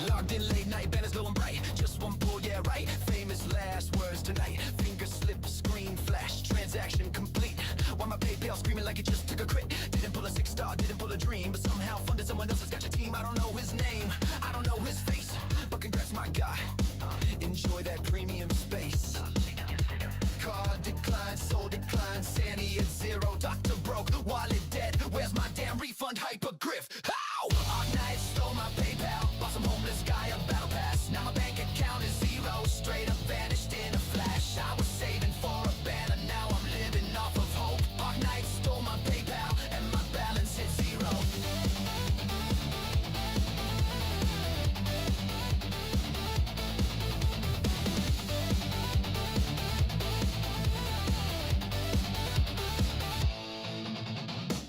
Logged in late night, banners glowing bright. Just one pull, yeah, right. Famous last words tonight. Finger slip, screen flash, transaction complete. Why my PayPal screaming like it just took a crit? Didn't pull a 6-star, didn't pull a dream, but somehow funded someone else has got your team. I don't know his name, I don't know his face, but congrats, my guy. Enjoy that premium space. Card declined, soul declined, Sandy at zero, doctor broke, wallet dead. Where's my damn refund? Hypergriff. How? Night stole my PayPal, bought some homeless guy a battle pass. Now my bank account is zero, straight up vanished in a flash. I was saving for a banner, now I'm living off of hope. Night stole my PayPal, and my balance hit zero.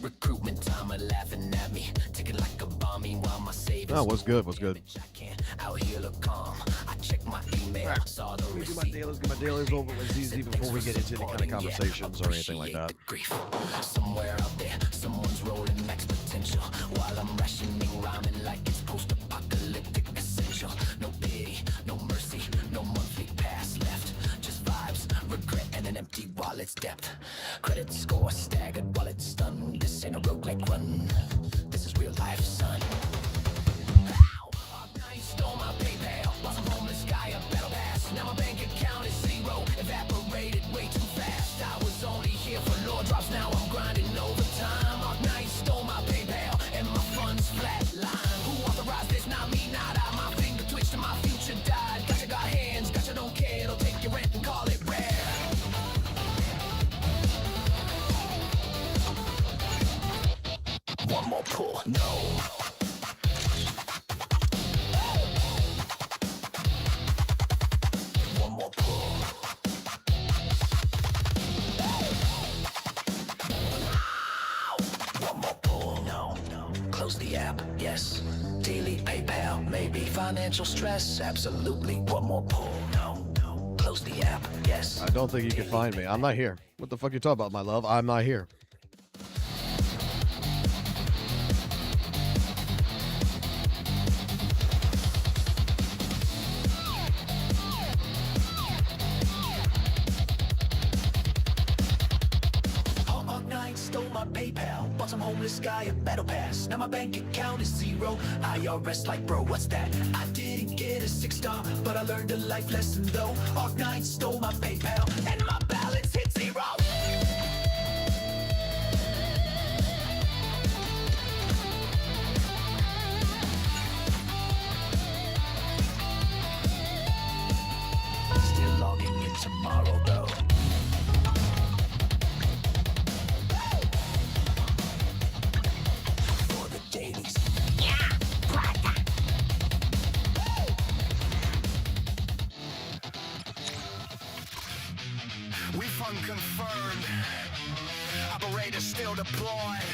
Recruitment time are laughing at me, ticking like a bomb. Meanwhile my savings. Oh, what's good? What's good? Out here look calm. I check my email, saw the Let me do my receipt. dailies, get my dailies over with ZZ before we get into any kind of conversations or anything like that. Grief. Somewhere out there, someone's rolling max potential, while I'm rationing, rhyming like it's post-apocalyptic essential. No pity, no mercy, no monthly pass left. Just vibes, regret, and an empty wallet's depth. Credit score staggered, wallet stunned. This ain't a roguelike run. This is real life, son. Stole my PayPal, bought some homeless guy a battle pass. Now my bank account is zero, evaporated way too fast. I was only here for lore drops, now I'm grinding overtime. Night stole my PayPal, and my funds flatline. Who authorized this? Not me, not I. My finger twitched and my future died. Gotcha got hands, gotcha don't care. It'll take your rent and call it rare. One more pull, no. The app, yes. Daily PayPal, maybe. Financial stress, absolutely. One more pull, no. Close the app, yes. I don't think you can find me. I'm not here. What the fuck you talking about, my love? I'm not here. Stole my PayPal, bought some homeless guy a battle pass. Now my bank account is zero. IRS like, bro, what's that? I didn't get a 6-star, but I learned a life lesson though. Arc9 stole my PayPal, and my balance hit zero. Still logging in tomorrow though. Confirmed. Operator still deployed.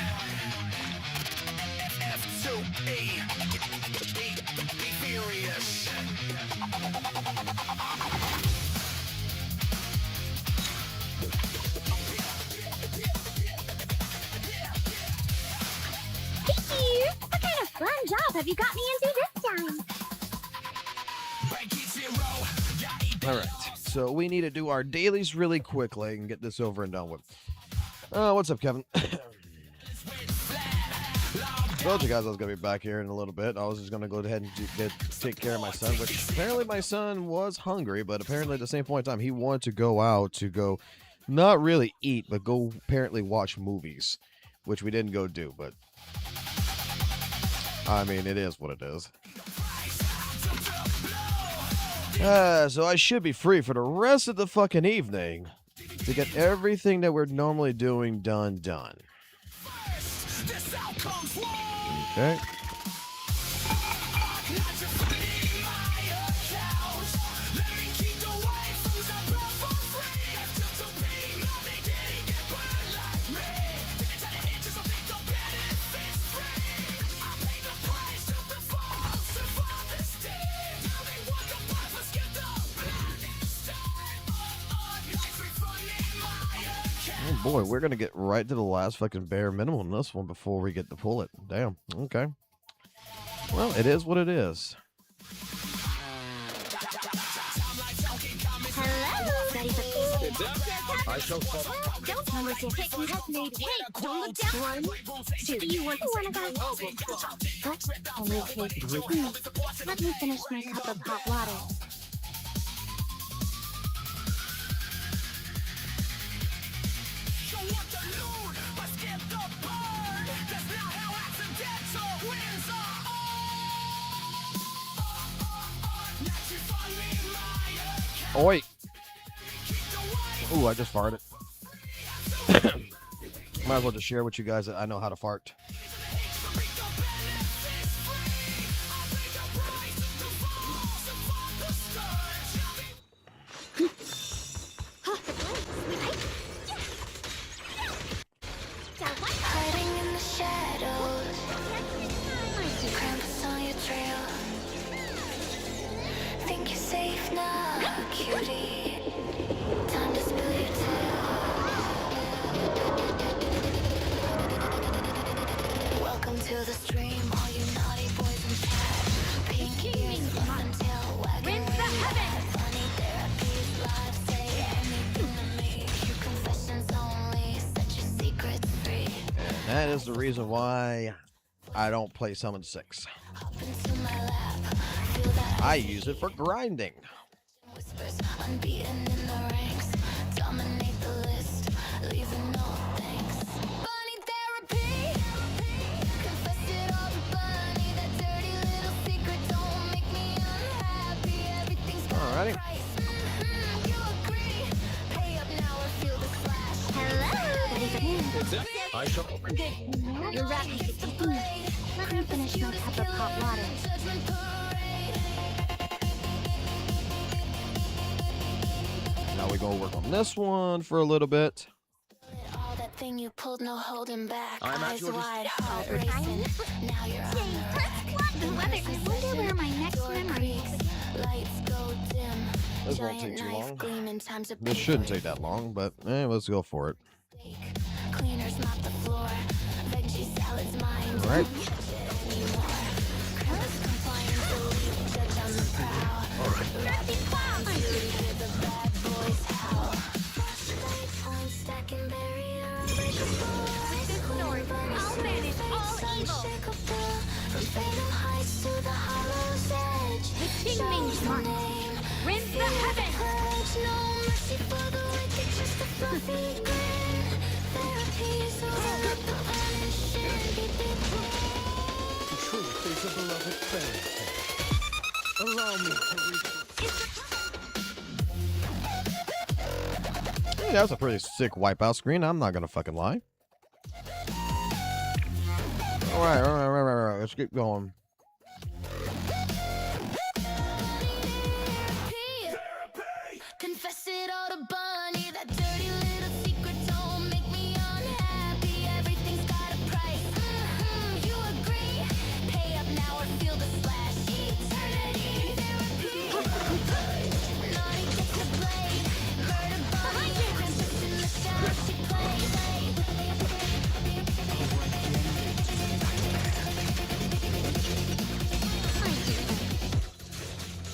F2E. Be furious. Hey, what kind of fun job have you got me into this time? All right. So we need to do our dailies really quickly and get this over and done with. What's up, Kevin? Told you guys I was going to be back here in a little bit. I was just going to go ahead and take care of my son, which apparently my son was hungry, but apparently at the same point in time, he wanted to go out to go, not really eat, but go apparently watch movies, which we didn't go do, but I mean, it is what it is. So I should be free for the rest of the fucking evening to get everything that we're normally doing done. Okay. Oh boy, we're gonna get right to the last fucking bare minimum on this one before we get to pull it. Damn. Okay. Well, it is what it is. Hello. Ready for I shall follow. Don't tell us your picnic has made. Hey, don't look down. 1, 2. You want to go? What? Only take 3. Let me finish my cup of hot water. Oh wait. Ooh, I just farted. Might as well just share with you guys that I know how to fart. Hiding in the shadows, cramps on your trail. Think you're safe now, cutie. Time to spill your tale. Welcome to the stream, all you naughty boys and cats. Pink ears, fluff and tail, wagging where you at. Funny therapies, live, say anything to make your confessions only. Set your secrets free. That is the reason why I don't play Summon 6. Hop into my lap, feel that I use it for grinding. whispers, unbeaten in the ranks. Dominate the list, leaving no thanks. Bunny therapy, confess it all to Bunny. That dirty little secret don't make me unhappy. Everything's got a Alrighty. price. You agree? Pay up now or feel the slash. Hello. Ready for I shall. You're ready. Let me finish my cup of hot water. Judgment parade. Now we go work on this one for a little bit. All that thing you pulled, no holding back. I'm at Eyes your wide, heart racing. Now you're on the rack. The weather. I wonder where my next memory is. Lights go dim. This won't Giant take too knife long. gleaming, time to This shouldn't take that long, but let's go for it. bake. Cleaners mop the floor. Veggie salads mine. All right. Don't touch it anymore. Crevice compliance elite. Judge on the prowl. Until you hear the bad boys howl. Flashlight point stacking barrier unbreakable. I'll manage all evil. Unshakable. From Phantom Heights to the Hollow's Edge. The king means one. Rinse the heavens. Purge, no mercy for the wicked, just a fluffy grin. Therapy's over, the punishing. The truth is a beloved fairy tale. Allow me to read. Hey, that was a pretty sick wipeout screen. I'm not gonna fucking lie. All right. Let's keep going. Confess it all to Bunny. That dirty little secret don't make me unhappy. Everything's got a price. You agree? Pay up now or feel the slash. Eternity therapy. Naughty gets the blade. Murder Bunny. Princess in the shadow she plays.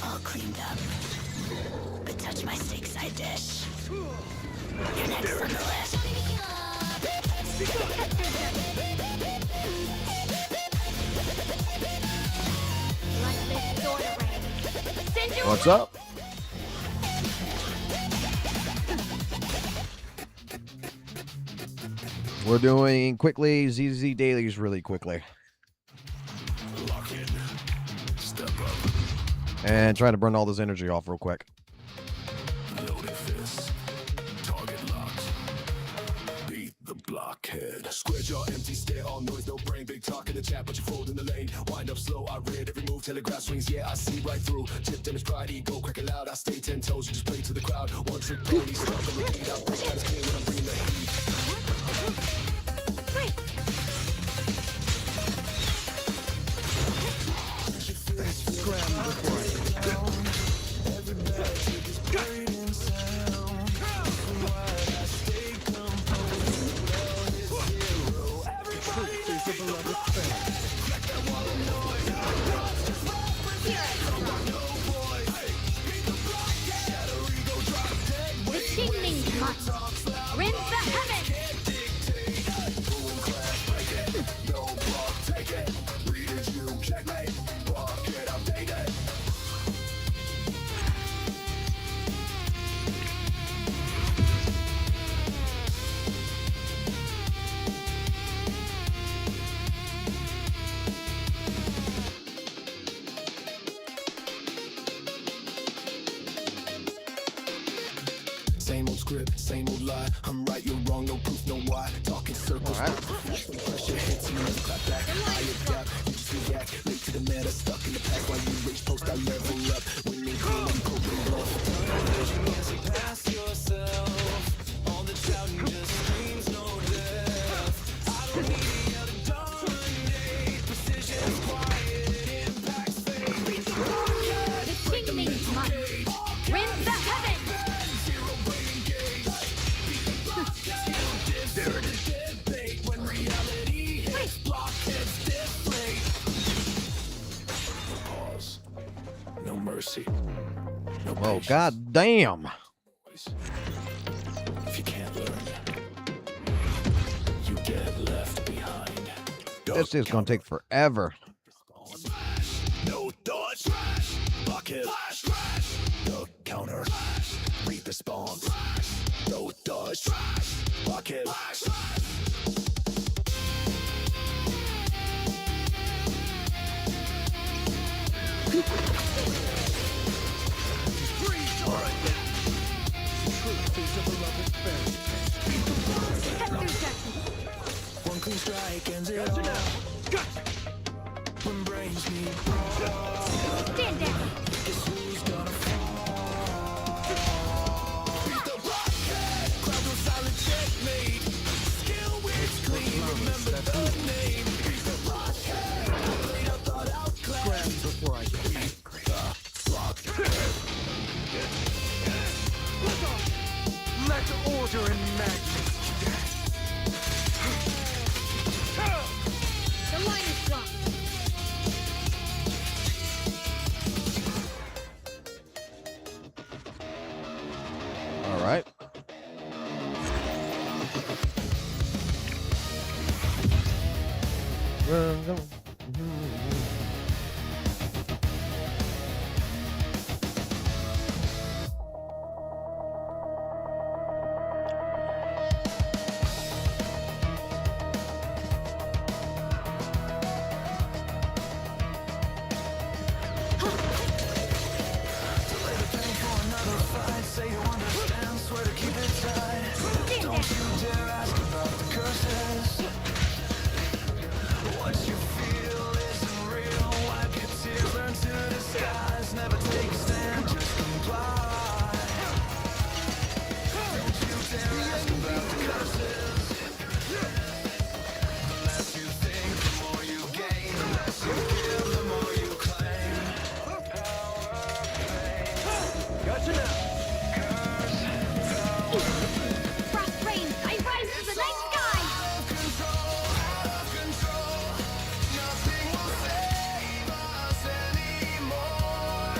All cleaned up. But touch my steak side dish. You're next on the list. What's up? We're doing quickly ZZZ dailies really quickly. Lock in. Step up. And trying to burn all this energy off real quick. Loaded fist. Target locked. Beat the blockhead. Square jaw, empty stare, all noise, no brain. Big talk in the chat, but you fold in the lane. Wind up slow, I read every move, telegraph swings. Yeah, I see right through. Tip damage, pride, ego, crack it loud. I stay 10 toes, you just play to the crowd. One trick pony, stop the repeat. I push that clean when I'm bringing the heat. must. Rend the heavens. Same old script, same old lie. I'm right, you're wrong, no proof, no why. Talking circles, All right. when pressure hits, you never clap back. I adapt, you just react. Late to the meta, stuck in the past. While you reach post, I level up. When they call, I'm coping bluff. Pass yourself. All the shouting just screams no death. I don't need to yell to dominate. Precision, quiet, impacts, fade. The tingling must. Rend the heavens. When reality hits, blockheads deflate. Pause. No mercy. No Oh, patience. god damn. If you can't learn, you get left behind. This is gonna take forever. No dodge. Bucket. The counter. Read the spawn. No dodge. Bucket. Truth is a beloved fairy tale. Cut through darkness. One clean strike ends it all. When brains meet brawn, Stand down. guess who's gonna fall? Beat the rocket. Crowd goes silent, checkmate. Skill wins clean, remember the name. Beat the rocket. Laid out, thought out, clap. Grab before I get angry. Let order and madness. The line is strong. All right. Say you understand, swear to keep it tight. Stand down. You dare ask about the curses. What you feel isn't real. Wipe your tears, learn to disguise. Never take a stand, just comply. Don't you dare ask about the curses. The less you think, the more you gain. The less you give, the more you claim. Gotcha now. Frost rain. I rise to the night sky. Out of control. Nothing will save us anymore.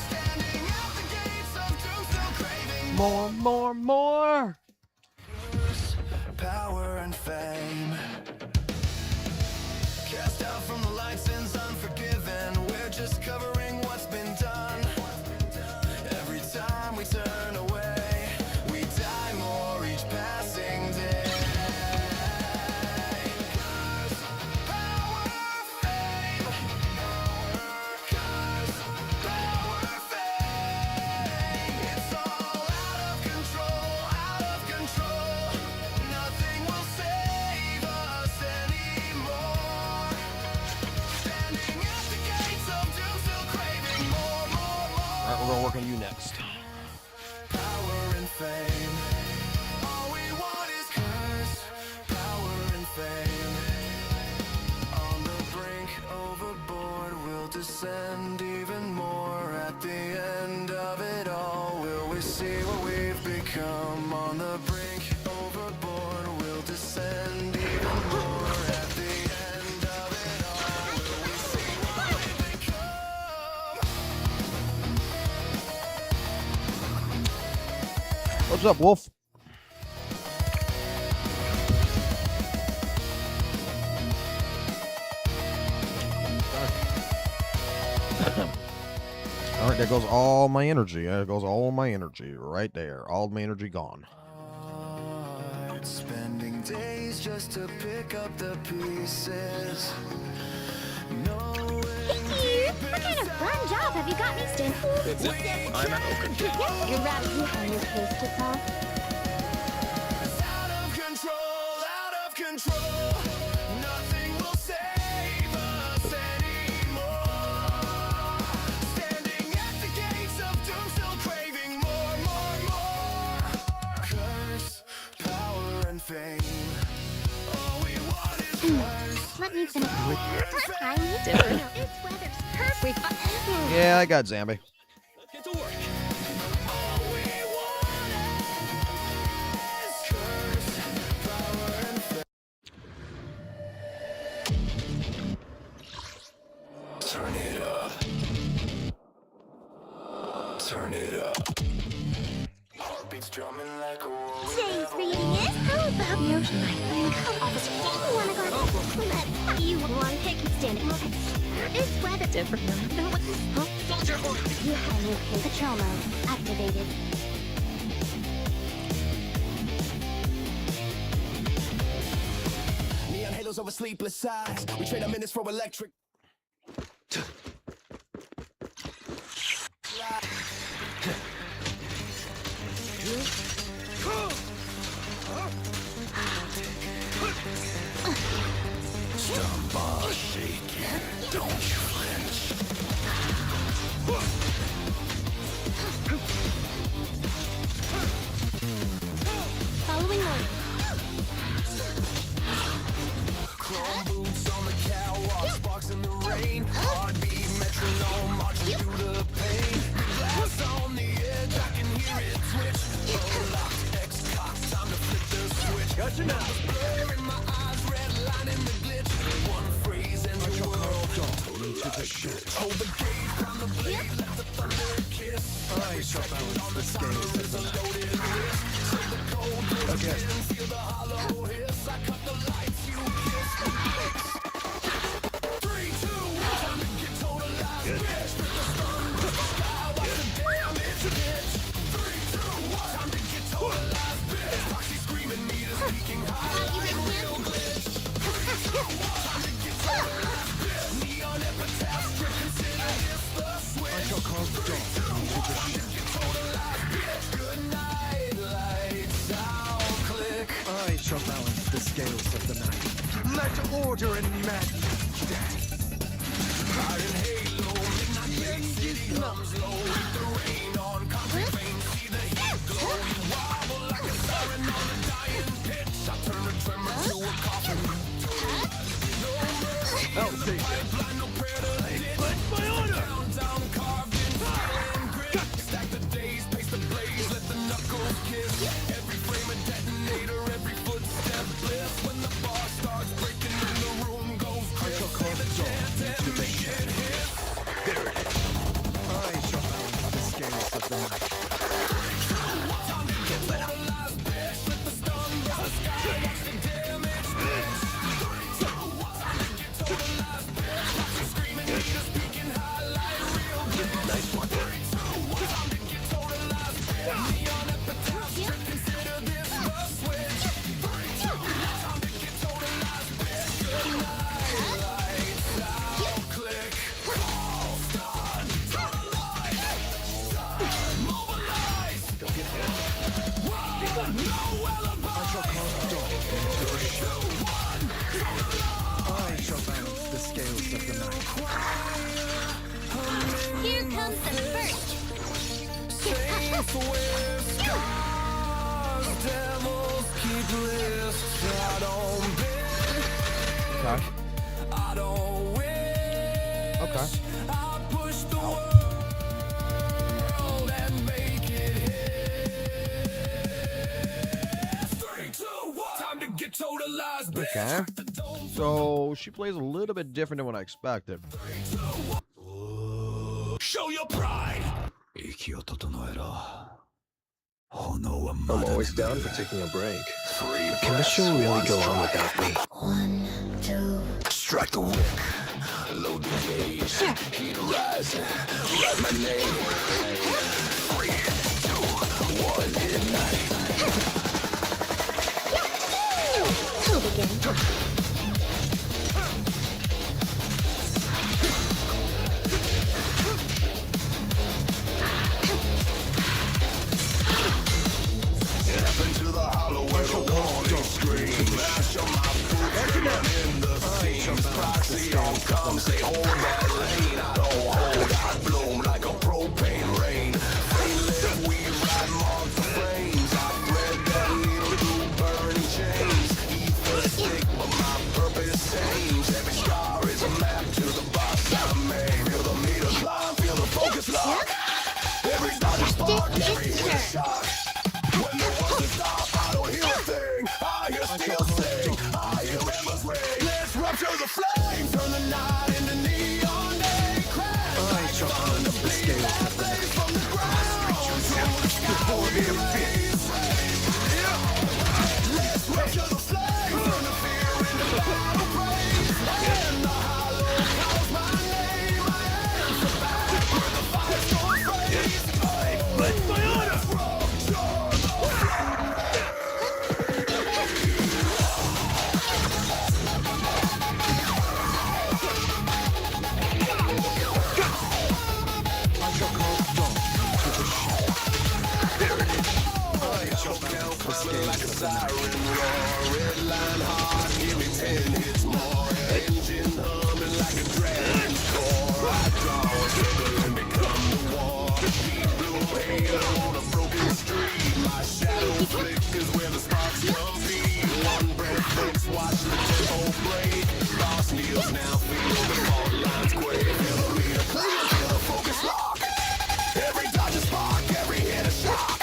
Standing out the gates of doom, still craving More. power and fame. Cast out from the light, sins unforgiven. We're just covering what's been done. Every time we turn away, we die more each passing day. Power, fame. Power, fame. It's all out of control, out of control. Nothing will save What's up, Wolf? All right, there goes all my energy. There goes all my energy right there. All my energy gone. Spending days just to pick up the pieces. Hey, what kind of fun job have you got me, Stin? I'm open. You're rather you on your case to solve. Out of control, out of control. Nothing will save us anymore. Standing at the gates of doom, still craving more, more, more. Curse, power, and fame. All we want is curse. Let me finish. I need different. This weather's perfect. Yeah, I got Zambi. Get to work. All we want is curse, power, and fame. Turn it up. Turn it up. Heartbeats drumming like a war. Today's reading is how about Yoshi? Officer, you wanna go? You want to take standing? This weather different than what this. Soldier order. You have your patrol mode activated. Neon halos over sleepless eyes. We trade our minutes for electric. Stump all shaking. Don't you flinch. Following order. Chrome boots on the catwalk, sparks in the rain. Heartbeat metronome marching through the pain. Glass on the edge, I can hear it twitch. Locked, X-cock, time to flip the switch. Gotcha now. Blur in my eyes, red line in the glitch. One phrase and the world total to shit. Hold the gate, crown the blade, let the thunder kiss. I shall balance the scales as a loaded list. Set the cold blue in, feel the hollow hiss. I cut the lights, you kiss the lights. 3, 2, 1, time to get totalized, bitch. With the sun, with the sky, watch the damage, bitch. 3, 2, 1, time to get totalized, bitch. Foxy screaming, meters peaking high like a real glitch. 3, 2, 1, time to get totalized, bitch. Neon epitaph strip, consider this the switch. I shall cause the dawn. 3, 2, 1, time to get totalized, bitch. Good night, lights out, click. I shall balance the scales of the night. Let order and magic dance. Fire and halo, midnight big city hums low. With the rain on concrete veins, see the heat glow. You wobble like a siren on a dying pitch. I turn a tremor to a coffin. No mercy, I'll take it. blind, no prayer to ditch. My order. Down, carved in steel and grit. Stack the days, pace the blaze, let the knuckles kiss. Every frame a detonator, every footstep bliss. When the bar starts breaking and the room goes I crisp. shall cause the dawn to the shit. There it is. I shall balance the scales of the night. Nice one. I shall cause the dawn to the shit. I shall balance the scales of the night. Here comes the first. Safe with scars, devils keep lists. I don't bend, Okay. I don't win. Okay. I push the world and make it hit. 3, 2, 1, time to get totalized, bitch. Okay. So she plays a little bit different than what I expected. Show your pride. I'm always down for taking a break. Can the show really go on without me? 1, 2. Strike the wick, load the gauge, Sure. heat rising, write my name. 3, 2, 1, ignite. Who'll begin? Step into the hollow where the warning scream. Mash on my boots, in the seams. Proxy on come, say hold that lane. I don't hold, I bloom like a propane rain. Faintly we ride marks the flames. I thread that needle through burning chains. Ether stick, but my purpose change. Every star is a map to the box I made. Feel the meter climb, feel the focus lock. Every dodge spark, every hit shock. When the world is stop, I don't hear a thing. I hear steel sing, I hear embers ring. Let's rupture the flame, turn the night into neon day. Crash like thunder, bleed that blaze from the ground to the sky we raise. Let's rupture the flame, turn the fear into battle praise. And the hollow calls my name. I answer back with the firestorm phrase. But my honor! Like a siren roar, red line hard, give me 10 hits more. Engine humming like a dragon core. I draw a trigger and become the war. Deep blue halo on a broken street. My shadow flickers where the sparks compete. One breath fix, watch the tempo break. Boss kneels now, feel the fault lines quake. Feel the meter clear, feel the focus lock. Every dodge a spark, every hit a shock.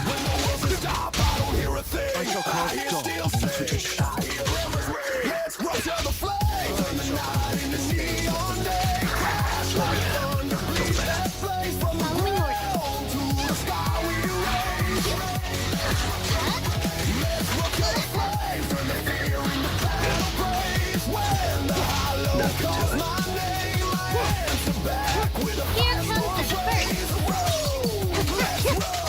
When the world's a stop, I don't hear a thing. I hear steel sing, I hear embers ring. Let's rupture the flame, turn the night into neon day. Crash like thunder, bleed that blaze from the ground to the sky we raise. Let's rupture the flame, turn the fear into battle praise. When the hollow calls my name, I answer back with a Here comes the first. let's rupture.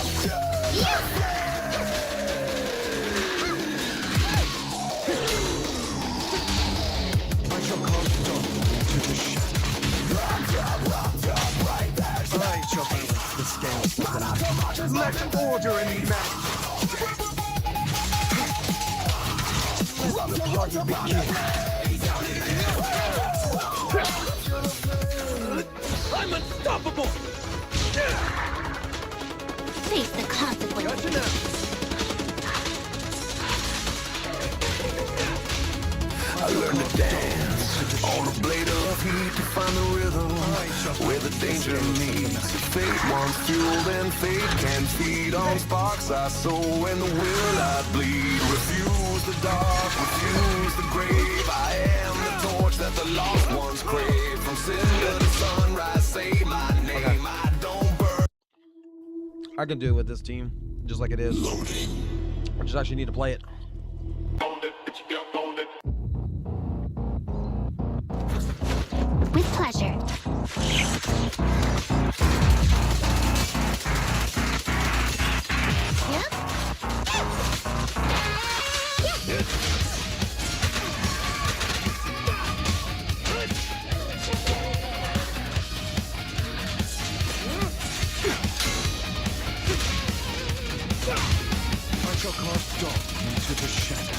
Let order in man. Let the party begin. I'm unstoppable! Face the consequences. I learned to dance on a blade of heat to find the rhythm where the danger meets. Fate wants fueled and fate can feed on sparks I sow and the will I bleed. Refuse the dark, refuse the grave. I am the torch that the lost ones crave. From cinder to sunrise, say my name. I don't burn. I can do it with this team, just like it is. I just actually need to play it. With pleasure. I shall cast dark into the shadow.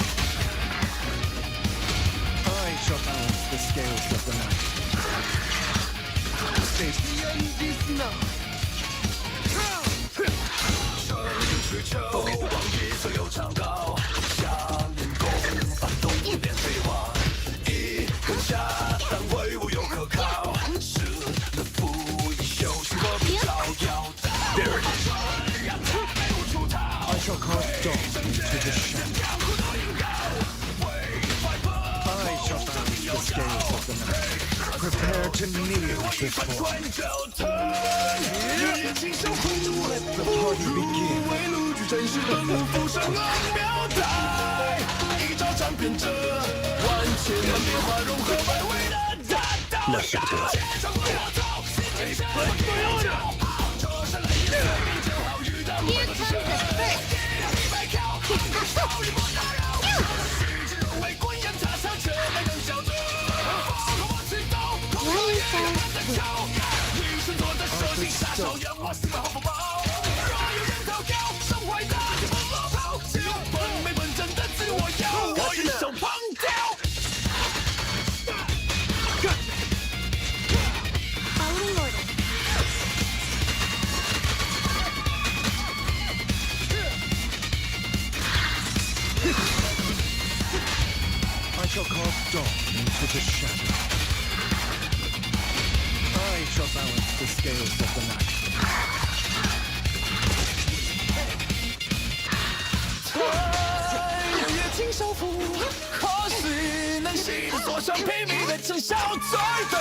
I shall balance the scales of the night. The end is nigh. 后王爷所有长高，下练功，把动物变飞往一根下，但威武又可靠，是的不以休息和平照耀。I shall cast dark into the shadow. I shall balance the scales of the night. Prepare to kneel before me. Let the party begin. 是真实的不负生昂妙态，一招斩遍这万千万变化，融合百味的大道。那是个特技。Here comes the first. I shall cast dawn into the shadow. I shall balance the scales of the night. 日夜经受苦，可是能洗的所向披靡的尘嚣在等，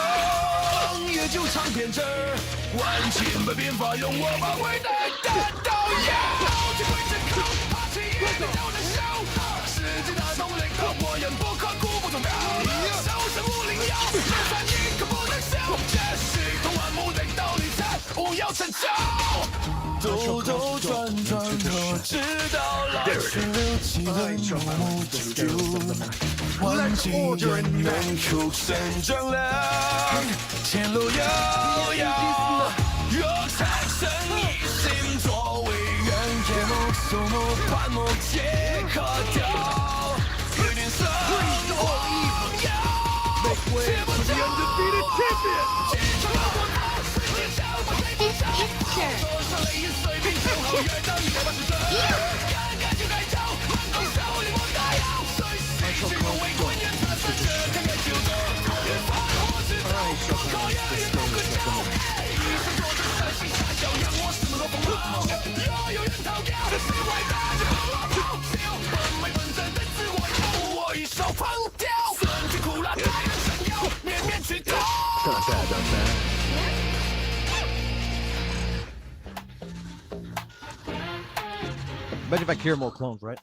也就尝遍这万千百变法，用我发挥的大道要体会这口，爬起也得有的笑，世界大同雷口，我人不可固不重要，手神无灵药，人算一个不能少，这是通万木的道理，才无要成就。兜兜转转，我知道老去留起的木九九，万金人远出生正亮，前路遥遥，若产生一心作为人，夜幕肃穆，半目皆可掉，有点色我一要，切不着。Bet if I cure more clones, right?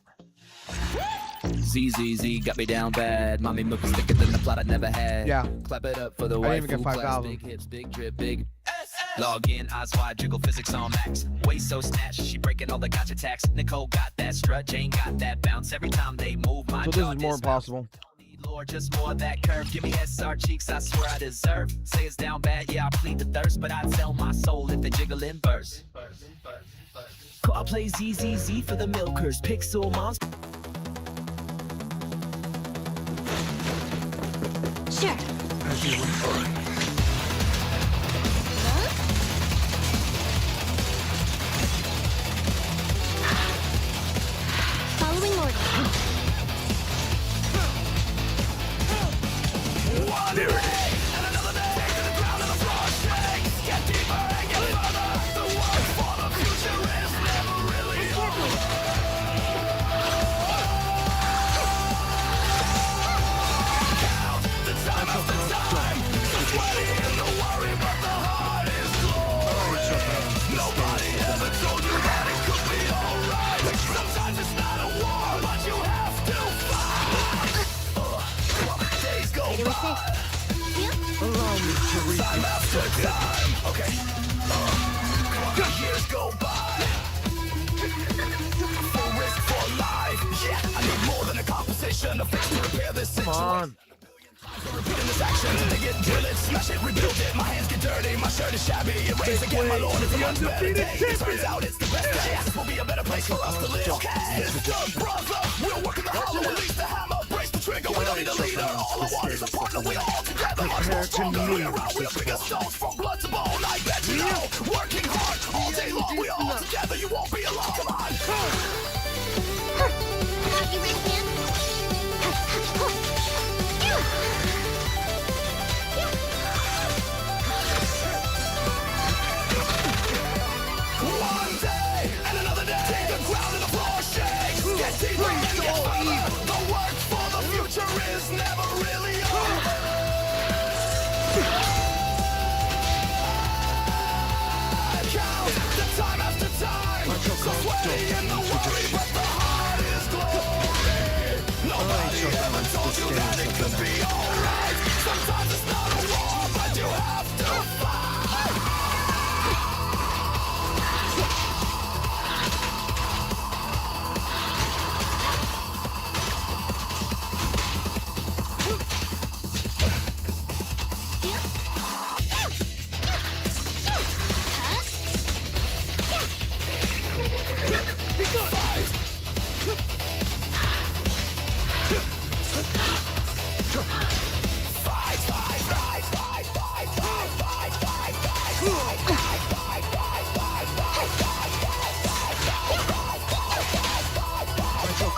ZZZ got me down bad. Mommy milk is thicker than the plot I never had. Yeah. Clap it up for the I didn't even waifu get class. 5,000. Big hips, big drip, big. Log in, eyes wide, jiggle physics on max. Waist so snatched, she breaking all the gotcha tacks. Nicole got that strut, Jane got that bounce. Every time they move, my So this jaw is more dismounts. impossible. Lord, just more of that curve. Give me SR cheeks, I swear I deserve. Say it's down bad, yeah, I plead the thirst, but I'd sell my soul if they jiggle in verse. I play ZZZ for the milkers, Pixel moms. Sure. As you wish. Following order. There it is. And another day to the ground and the floor shakes. Get deeper and get further. The work for the future is never really over. Count the time after time. So sweaty in the worry, but the heart is glorious. Nobody ever told you that it could be alright. Sometimes it's not a war, but you have to fight. Days go by. Allow me to read. Time after time, okay. Years go by. For risk, for life. Yeah, I need more than a compensation. A fix to repair this Come situation. on. Repeating this action, they get drill it, smash it, rebuild it. My hands get dirty, my shirt is shabby. It rains again, my lord, it's a much better day. It turns out it's the best day. This will be a better place for us to live. Okay, it's the brother. We'll work in the hollow, release the hammer, brace the trigger. We don't need a leader. All I want is a partner. We are all together, much more stronger. We are out, we are bigger stones from blood to bone. I bet you know. Working hard all day long. We are all together. You won't be alone. Come on. Got you, wristband. One day and another day. Take the ground and the floor shakes. Get deeper and get further. The work for the future is never really over. Count the time after time. So sweaty in the world.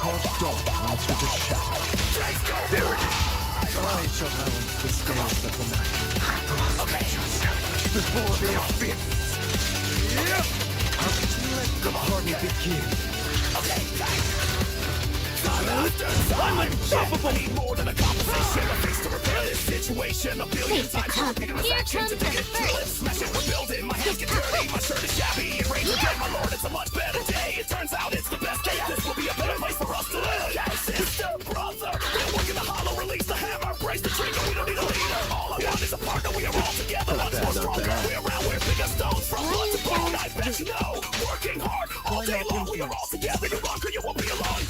cause dawn into the shadow. There it is. I shall balance the scales of the night. Before they are fit. Let the party begin. I'm unstoppable. I need more than a conversation. A face to repair this situation. A billion Face the times cup. repeating this Here action comes to the make it through it. Smash it, we're building. My hands get dirty. My shirt is shabby. And rain again, my lord. It's a much better day. It turns out it's the best day. This will be a better place for us to live. Yes, sister, brother. We're working the hollow, release the hammer, brace the trigger. We don't need a leader. All I want is a partner. We are all together, much more stronger. We're around, we're bigger stones from blood to bone. I bet you know. Working hard all day long. We are all together. You're wrong, you won't be alone.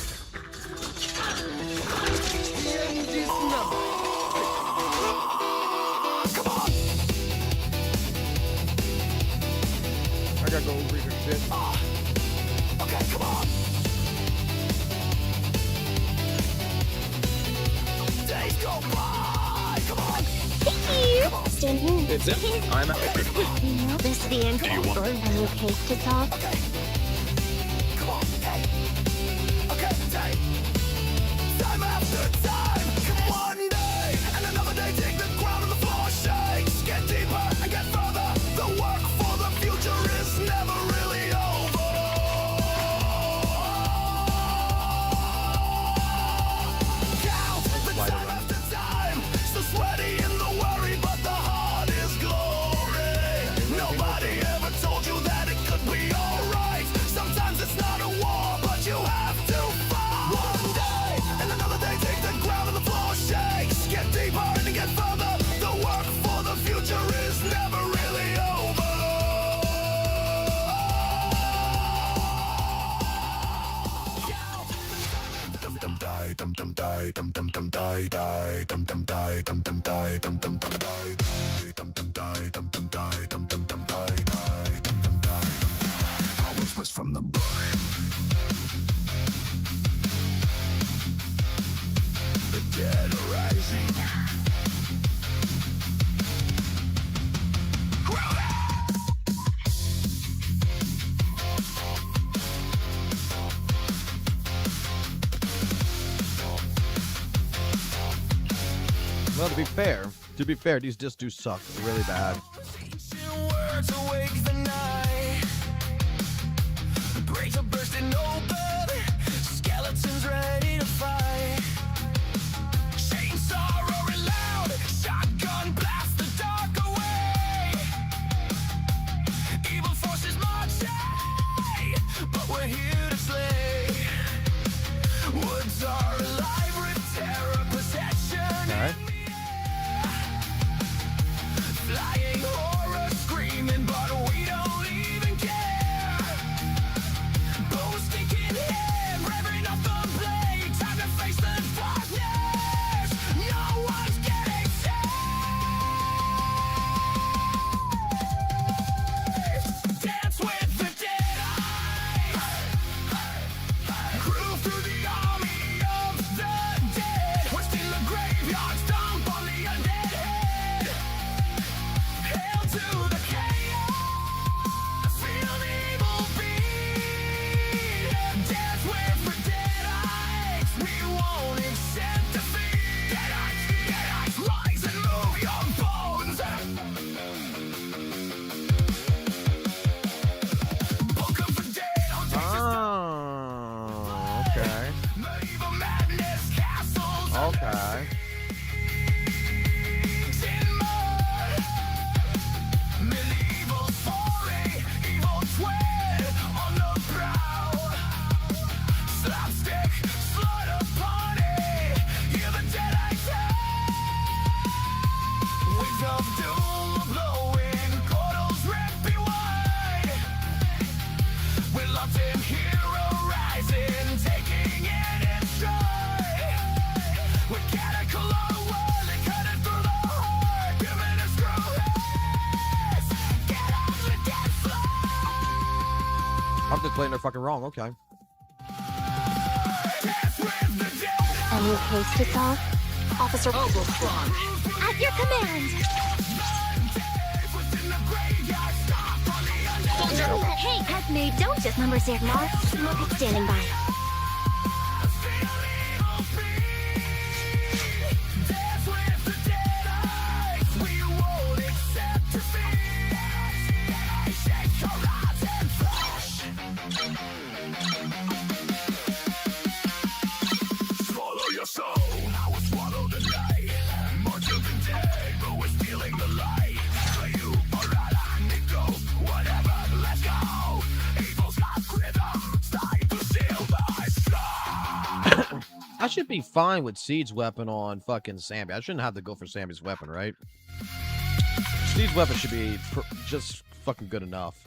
I gotta go read her shit. Okay, come on. Days go by. Come on. Thank you. Stand here. It's it. I'm out. You know this the end or a new case to solve. Okay. Come on. Hey. Okay, day. Time after time. Come one day and another day. Take the ground on the floor, shakes. Get deeper and get further. The work for the future is never really over. Count the time after time. So sweaty in the worry, but the heart is glory. Nobody ever told you that it could be alright. Sometimes it's not a war, but you have to fight. One day and another day, take the ground on the floor, shakes. Get deeper and get further. The work for the future is never really over. Dum dum die, dum dum die, dum dum dum die, die, dum dum die, dum dum die, dum dum dum die, die, dum dum die, dum dum die, dum dum dum die, die, dum dum die. I whispers from the burn. The dead are rising. Well, to be fair, these discs do suck really bad. Words awake the night. Breaks are bursting open. Skeletons ready to fight. Chainsaw roaring loud. Shotgun blast the dark away. Evil forces marching, but we're here to slay. Woods are alive with terror possession. Okay. Flying horror screaming, but we don't even care. Bow sticking in, revving up the blade. Time to face the darkness. No one's getting saved. Dance with the dead eye. Groove through the army of the dead. We're still a graveyard, stomp on the undead head. Hail to the chaos, feel the evil beat. Dance with the dead eyes, we won't accept defeat. Dead eyes, rise and move your bones. Book of the dead, on Oh, okay. medieval madness, castles of Okay. in mud. Medieval foray, evil twin on the brow. Slapstick, slaughter party, hear the dead I tell. Winds of doom blowing, portals rip wide. We're locked in hero rising, taking it in stride. We're catacomb world and cutting through the heart, giving us screw heads. Get off the dead floor. I'm just playing her fucking wrong. Okay. Dance with the dead. A new case to solve. Officer at your command. Within the graveyard, stop on the undead. Hey, has made don't just numbers there, Mark. Look at standing by. I should be fine with Seed's weapon on fucking Sammy. I shouldn't have to go for Sammy's weapon, right? Seed's weapon should be just fucking good enough.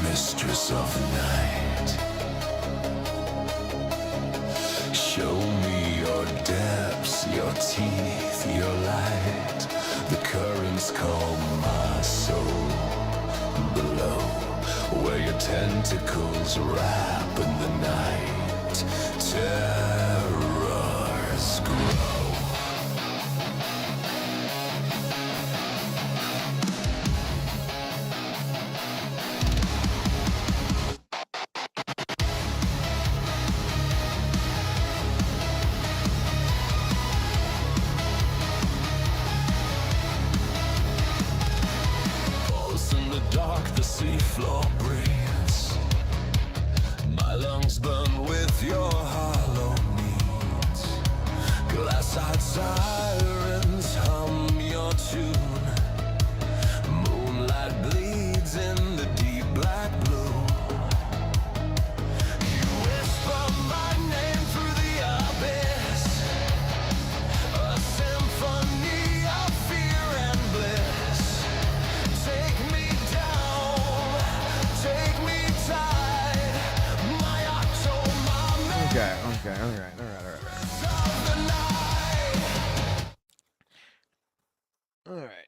Mistress of the night, show me your depths, your teeth, your light. The currents calm my soul below, where your tentacles wrap in the night. Terrors grow. The seafloor breathes. My lungs burn with your hollow needs. Glass-eyed sirens hum your tune. Moonlight bleeds in the deep black blue. You whisper my name through the abyss. A symphony of fear and bliss. Take me down, take me tight, my October. Okay, all right. All right.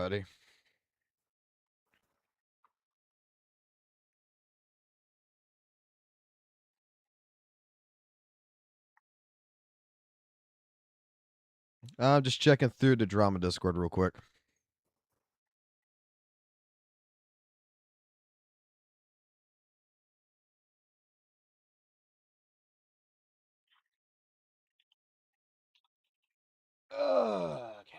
Alrighty. I'm just checking through the drama Discord real quick. Okay.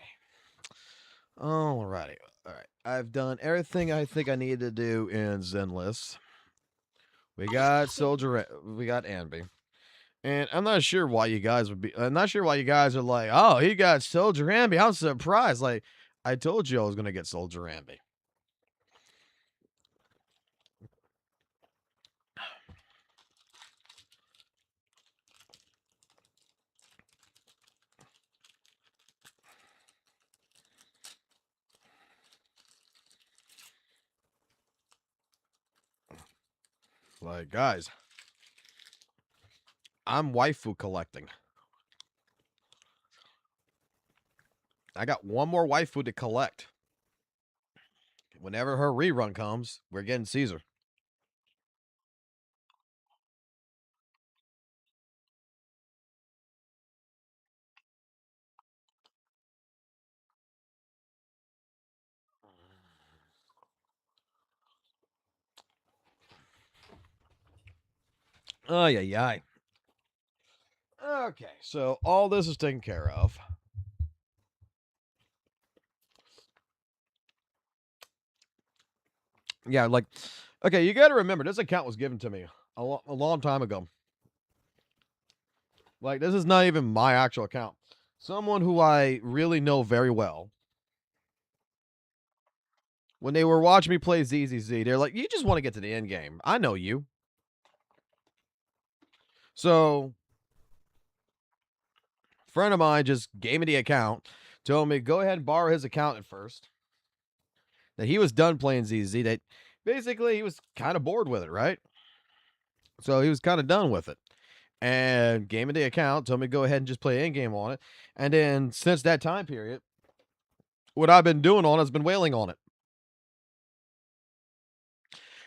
Alrighty. All right. I've done everything I think I needed to do in Zenless. We got Soldier. We got Anby. And I'm not sure why you guys would be. I'm not sure why you guys are like, oh, he got Soldier Amby. I'm surprised. Like, I told you I was gonna get Soldier Amby. Like, guys, I'm waifu collecting. I got one more waifu to collect. Whenever her rerun comes, we're getting Caesar. Oh, yeah. Okay, so all this is taken care of. Yeah, like, okay, you got to remember, this account was given to me a long time ago. Like, this is not even my actual account. Someone who I really know very well. When they were watching me play ZZZ, they're like, you just want to get to the end game. I know you. So, a friend of mine just gave me the account, told me go ahead and borrow his account at first. That he was done playing ZZZ. That basically he was kind of bored with it, right? So he was kind of done with it. And gave me the account, told me to go ahead and just play end game on it. And then since that time period, what I've been doing on it has been wailing on it.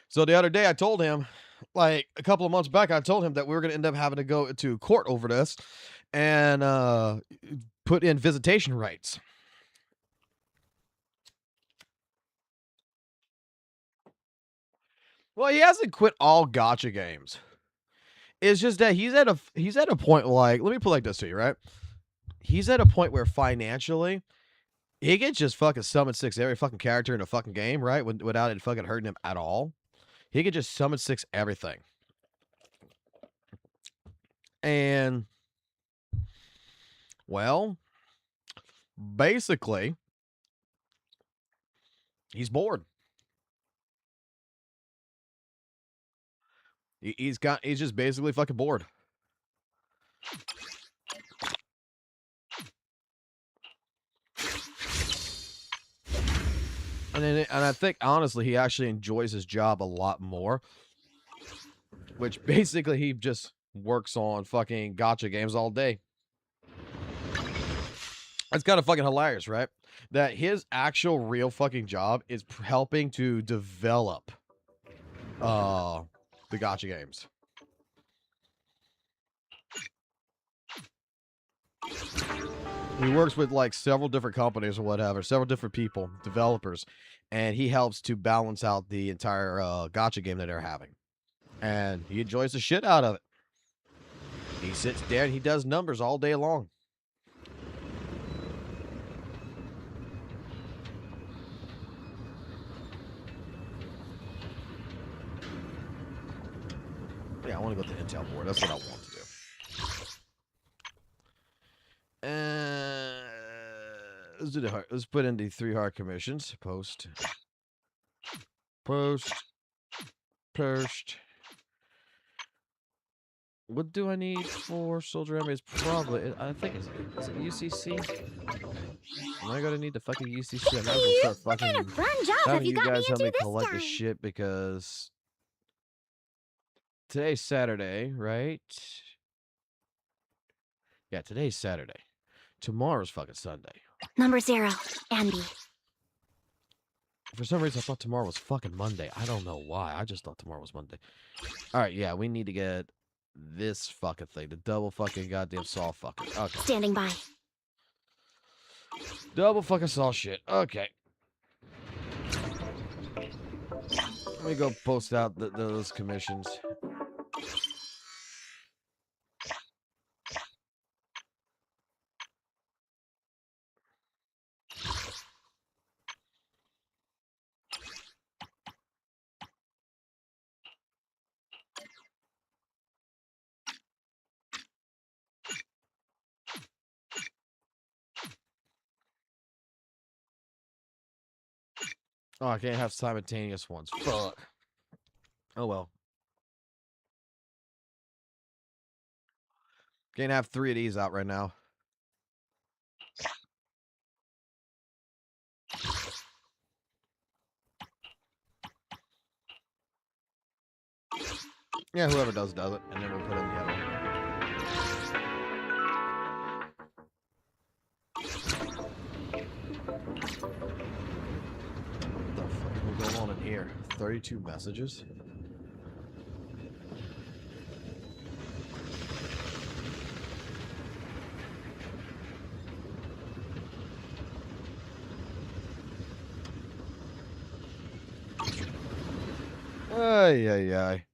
So the other day I told him, like a couple of months back, I told him that we were going to end up having to go to court over this and put in visitation rights. Well, he hasn't quit all gotcha games. It's just that he's at a point, like, let me put it like this to you, right? He's at a point where financially he can just fucking summon 6 every fucking character in a fucking game, right? Without it fucking hurting him at all. He could just summon 6 everything. And, well, basically, he's bored. He's just basically fucking bored. And I think, honestly, he actually enjoys his job a lot more. Which, basically, he just works on fucking gotcha games all day. It's kind of fucking hilarious, right? That his actual real fucking job is helping to develop the gotcha games. He works with like several different companies or whatever, several different people, developers, and he helps to balance out the entire gotcha game that they're having. And he enjoys the shit out of it. He sits there and he does numbers all day long. Yeah, I want to go to the Intel board. That's what I want to do. Let's do the hard. Let's put in the 3 hard commissions. Post. What do I need for Soldier Army? It's probably, I think is it UCC? Am I gonna need the fucking UCC? I'm not gonna start fucking having you guys help me collect this shit because today's Saturday, right? Yeah, today's Saturday. Tomorrow's fucking Sunday. Number 0, Andy. For some reason, I thought tomorrow was fucking Monday. I don't know why. I just thought tomorrow was Monday. All right, yeah, we need to get this fucking thing. The double fucking goddamn saw fucking. Okay. Standing by. Double fucking saw shit. Okay. Let me go post out those commissions. Oh, I can't have simultaneous ones. Fuck. Oh well. Can't have 3 of these out right now. Yeah, whoever does it. And then we'll put in the other one. 32 messages. Ay, ay, ay.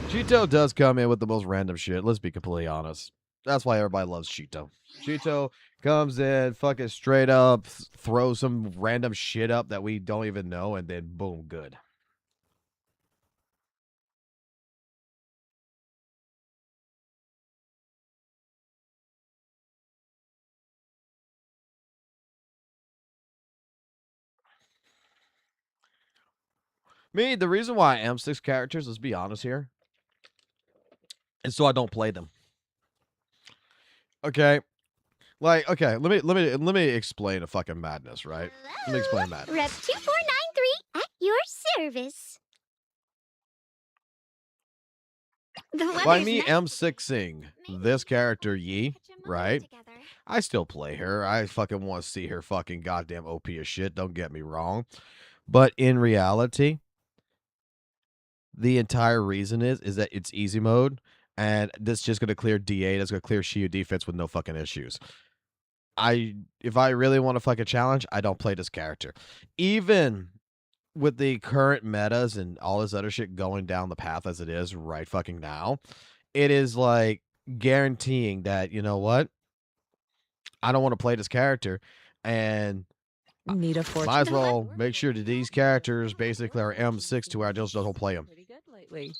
Cheeto does come in with the most random shit. Let's be completely honest. That's why everybody loves Cheeto. Cheeto comes in, fucking straight up, throws some random shit up that we don't even know, and then boom, good. Me, the reason why I am 6 characters, let's be honest here, is so I don't play them. Okay? Like, okay, let me explain a fucking madness, right? Let me explain madness. Rep 2493 at your service. The By weather's me nice. M6ing this character Yi, Put your mind right? together. I still play her. I fucking want to see her fucking goddamn OP as shit. Don't get me wrong. But in reality, the entire reason is that it's easy mode, and this just going to clear D8. It's going to clear Shield defense with no fucking issues. If I really want to fucking challenge, I don't play this character. Even with the current metas and all this other shit going down the path as it is right fucking now, it is like guaranteeing that, you know what? I don't want to play this character, and Need a fortune. might as well make sure that these characters basically are M6 to where I just don't play them. Pretty good lately.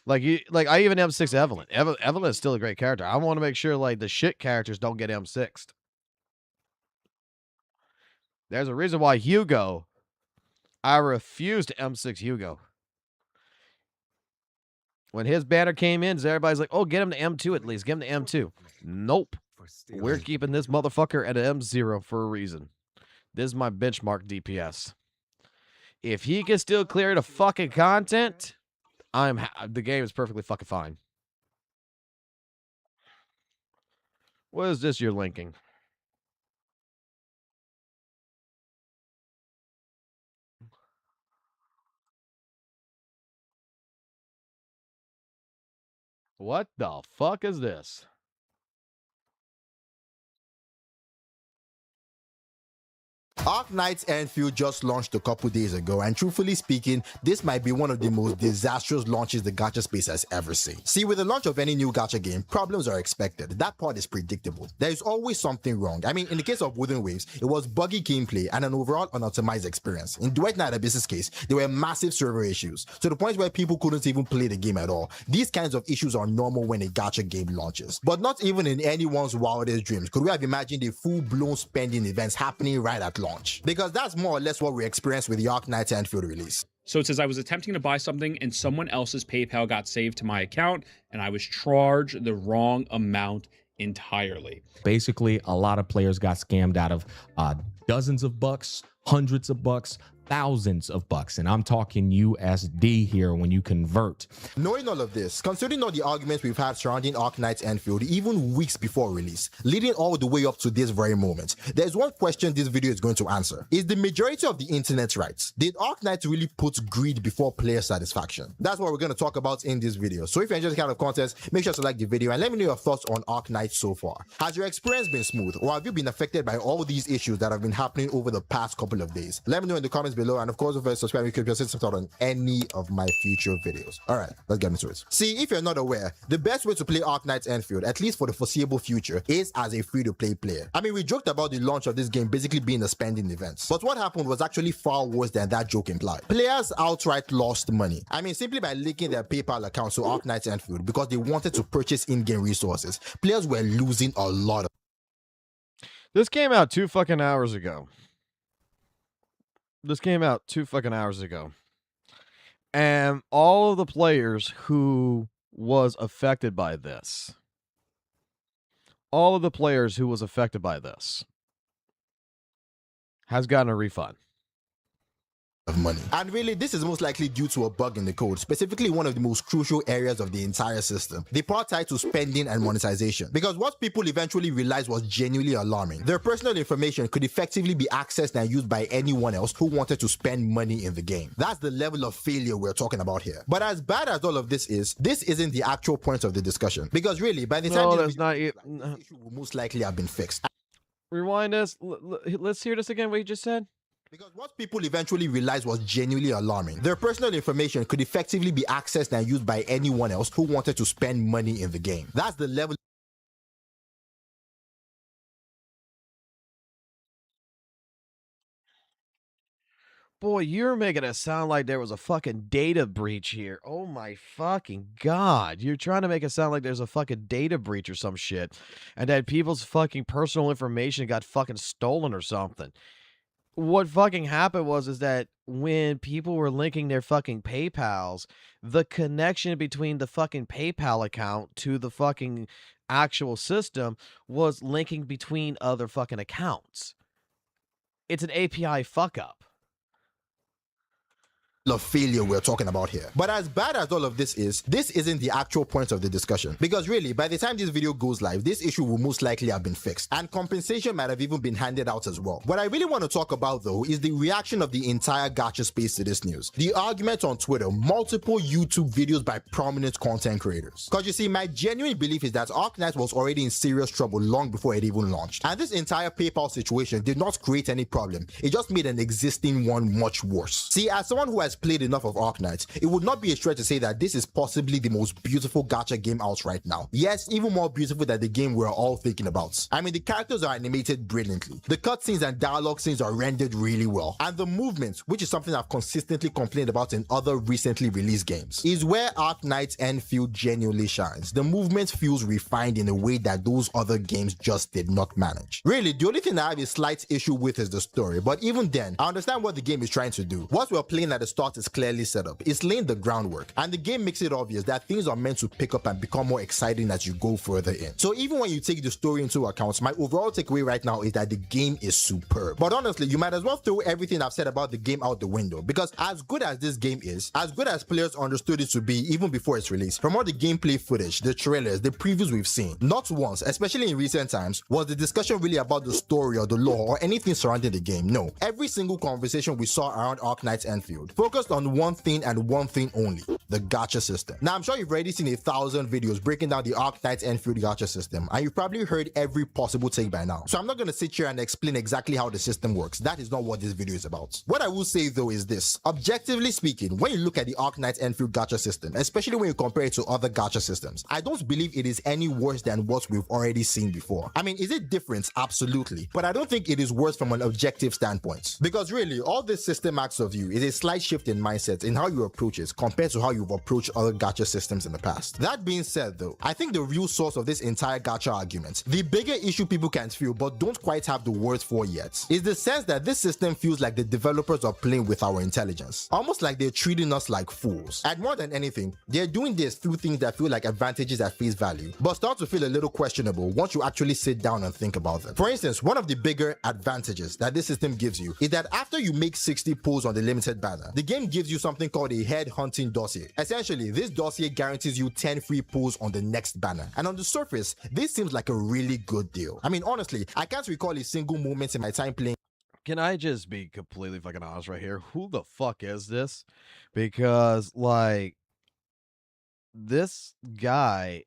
Like I even M6 Evelyn. Evelyn is still a great character. I want to make sure like the shit characters don't get M6'd. There's a reason why Hugo, I refuse to M6 Hugo. When his banner came in, everybody's like, oh, get him to M2 at least. Get him to M2. Nope. We're keeping this motherfucker at an M0 for a reason. This is my benchmark DPS. If he can still clear the fucking content, the game is perfectly fucking fine. What is this you're linking? What the fuck is this? Ark Knight's Enfield just launched a couple days ago, and truthfully speaking, this might be one of the most disastrous launches the gacha space has ever seen. See, with the launch of any new gacha game, problems are expected. That part is predictable. There is always something wrong. I mean, in the case of Wooden Waves, it was buggy gameplay and an overall unoptimized experience. In Dwight Knight Abyss's case, there were massive server issues, to the point where people couldn't even play the game at all. These kinds of issues are normal when a gacha game launches. But not even in anyone's wildest dreams could we have imagined a full-blown spending events happening right at launch. Because that's more or less what we experienced with the Ark Knight's Enfield release. So it says I was attempting to buy something and someone else's PayPal got saved to my account and I was charged the wrong amount entirely. Basically, a lot of players got scammed out of dozens of bucks, hundreds of bucks, thousands of bucks, and I'm talking USD here when you convert. Knowing all of this, considering all the arguments we've had surrounding Ark Knight's Enfield even weeks before release, leading all the way up to this very moment, there's one question this video is going to answer. Is the majority of the internet right? Did Ark Knight really put greed before player satisfaction? That's what we're going to talk about in this video. So if you enjoy this kind of content, make sure to like the video and let me know your thoughts on Ark Knight so far. Has your experience been smooth, or have you been affected by all these issues that have been happening over the past couple of days? Let me know in the comments below, and of course, if you subscribe, you can just subscribe on any of my future videos. All right, let's get into it. See, if you're not aware, the best way to play Ark Knight's Enfield, at least for the foreseeable future, is as a free-to-play player. I mean, we joked about the launch of this game basically being a spending event, but what happened was actually far worse than that joke implied. Players outright lost money. I mean, simply by linking their PayPal accounts to Ark Knight's Enfield because they wanted to purchase in-game resources. Players were losing a lot of. This came out 2 fucking hours ago. This came out 2 fucking hours ago. And all of the players who was affected by this, has gotten a refund. of money. And really, this is most likely due to a bug in the code, specifically one of the most crucial areas of the entire system, the part tied to spending and monetization. Because what people eventually realized was genuinely alarming. Their personal information could effectively be accessed and used by anyone else who wanted to spend money in the game. That's the level of failure we're talking about here. But as bad as all of this isn't the actual point of the discussion. Because really, by the time this issue will most likely have been fixed. Rewind this. Let's hear this again, what you just said. Because what people eventually realized was genuinely alarming. Their personal information could effectively be accessed and used by anyone else who wanted to spend money in the game. That's the level. Boy, you're making it sound like there was a fucking data breach here. Oh my fucking god. You're trying to make it sound like there's a fucking data breach or some shit. And that people's fucking personal information got fucking stolen or something. What fucking happened is that when people were linking their fucking PayPals, the connection between the fucking PayPal account to the fucking actual system was linking between other fucking accounts. It's an API fuck up. Of failure we're talking about here. But as bad as all of this isn't the actual point of the discussion. Because really, by the time this video goes live, this issue will most likely have been fixed, and compensation might have even been handed out as well. What I really want to talk about though is the reaction of the entire gacha space to this news. The argument on Twitter, multiple YouTube videos by prominent content creators. Because you see, my genuine belief is that Arknight was already in serious trouble long before it even launched. And this entire PayPal situation did not create any problem. It just made an existing one much worse. See, as someone who has played enough of Arknight, it would not be a stretch to say that this is possibly the most beautiful gacha game out right now. Yes, even more beautiful than the game we're all thinking about. I mean, the characters are animated brilliantly, the cutscenes and dialogue scenes are rendered really well, and the movement, which is something I've consistently complained about in other recently released games, is where Arknight's Enfield genuinely shines. The movement feels refined in a way that those other games just did not manage. Really, the only thing I have a slight issue with is the story, but even then, I understand what the game is trying to do. What we're playing at the start is clearly set up. It's laying the groundwork, and the game makes it obvious that things are meant to pick up and become more exciting as you go further in. So even when you take the story into account, my overall takeaway right now is that the game is superb. But honestly, you might as well throw everything I've said about the game out the window, because as good as this game is, as good as players understood it to be even before its release, from all the gameplay footage, the trailers, the previews we've seen, not once, especially in recent times, was the discussion really about the story or the lore or anything surrounding the game. No, every single conversation we saw around Arknight's Enfield focused on one thing and one thing only: the gacha system. Now, I'm sure you've already seen 1,000 videos breaking down the Arknight's Enfield gacha system, and you've probably heard every possible take by now. So I'm not going to sit here and explain exactly how the system works. That is not what this video is about. What I will say though is this: objectively speaking, when you look at the Arknight's Enfield gacha system, especially when you compare it to other gacha systems, I don't believe it is any worse than what we've already seen before. I mean, is it different? Absolutely. But I don't think it is worse from an objective standpoint. Because really, all this system asks of you is a slight shift in mindset in how you approach it compared to how you've approached other gacha systems in the past. That being said though, I think the real source of this entire gacha argument, the bigger issue people can feel but don't quite have the words for yet, is the sense that this system feels like the developers are playing with our intelligence, almost like they're treating us like fools. And more than anything, they're doing this through things that feel like advantages at face value, but start to feel a little questionable once you actually sit down and think about them. For instance, one of the bigger advantages that this system gives you is that after you make 60 pulls on the limited banner, the game gives you something called a head hunting dossier. Essentially, this dossier guarantees you 10 free pulls on the next banner. And on the surface, this seems like a really good deal. I mean, honestly, I can't recall a single moment in my time playing. Can I just be completely fucking honest right here? Who the fuck is this? Because, like, this guy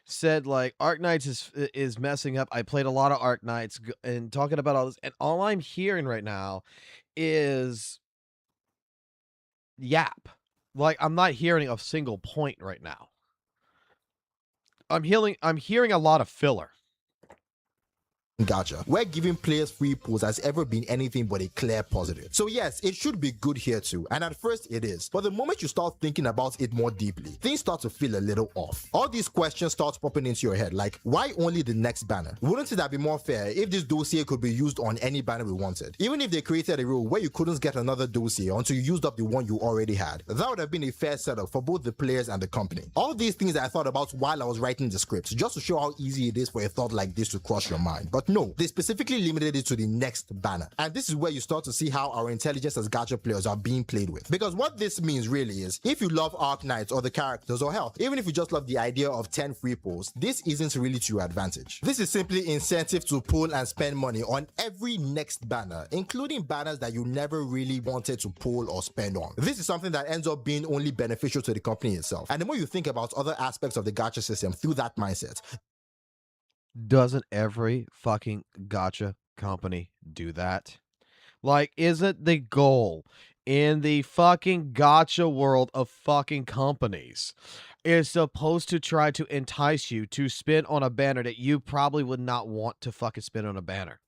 said, like, Arknights is messing up. I played a lot of Arknights and talking about all this. And all I'm hearing right now is yap. Like, I'm not hearing a single point right now. I'm hearing a lot of filler. Gacha, where giving players free pulls has ever been anything but a clear positive. So yes, it should be good here too, and at first it is, but the moment you start thinking about it more deeply, things start to feel a little off. All these questions start popping into your head, like, why only the next banner? Wouldn't it have been more fair if this dossier could be used on any banner we wanted? Even if they created a rule where you couldn't get another dossier until you used up the one you already had, that would have been a fair setup for both the players and the company. All these things I thought about while I was writing the script, just to show how easy it is for a thought like this to cross your mind. But No, they specifically limited it to the next banner. And this is where you start to see how our intelligence as gacha players are being played with. Because what this means really is, if you love Arc Knights or the characters or hell, even if you just love the idea of 10 free pulls, this isn't really to your advantage. This is simply incentive to pull and spend money on every next banner, including banners that you never really wanted to pull or spend on. This is something that ends up being only beneficial to the company itself. And the more you think about other aspects of the gacha system through that mindset, doesn't every fucking gacha company do that? Like, isn't the goal in the fucking gacha world of fucking companies is supposed to try to entice you to spin on a banner that you probably would not want to fucking spin on a banner?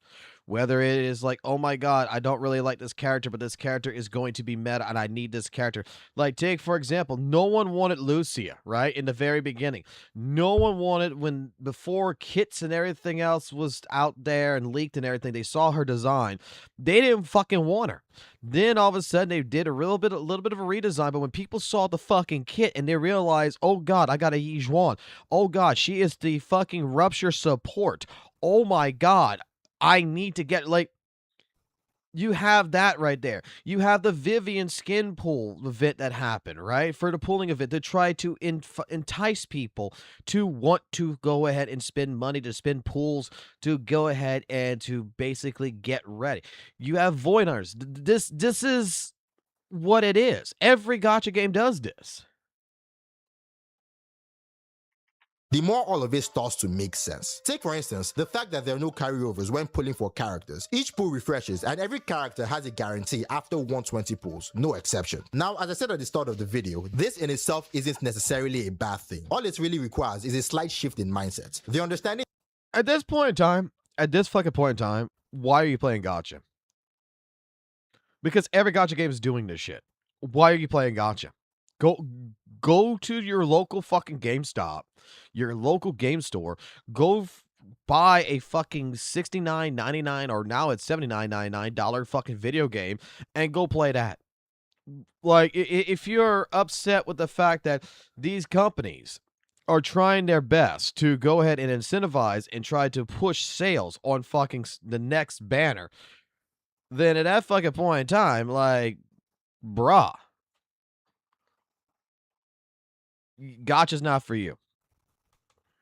Whether it is like, oh my god, I don't really like this character, but this character is going to be meta and I need this character. Like, take, for example, no one wanted Lucia, right? In the very beginning. No one wanted, before kits and everything else was out there and leaked and everything, they saw her design. They didn't fucking want her. Then all of a sudden they did a little bit of a redesign, but when people saw the fucking kit and they realized, oh god, I got a Yijuan. Oh god, she is the fucking Rupture support. Oh my god. I need to get, like, you have that right there. You have the Vivian skin pull event that happened, right? For the pulling event to try to entice people to want to go ahead and spend money, to spend pulls, to go ahead and to basically get ready. You have Voiders. This is what it is. Every gacha game does this. the more all of it starts to make sense. Take for instance, the fact that there are no carryovers when pulling for characters. Each pull refreshes and every character has a guarantee after 120 pulls, no exception. Now, as I said at the start of the video, this in itself isn't necessarily a bad thing. All it really requires is a slight shift in mindset. The understanding at this point in time, why are you playing gacha? Because every gacha game is doing this shit. Why are you playing gacha? Go to your local fucking GameStop, your local game store, go buy a fucking $69.99 or now it's $79.99 fucking video game and go play that. Like, if you're upset with the fact that these companies are trying their best to go ahead and incentivize and try to push sales on fucking the next banner, then at that fucking point in time, like, bruh, gacha's not for you.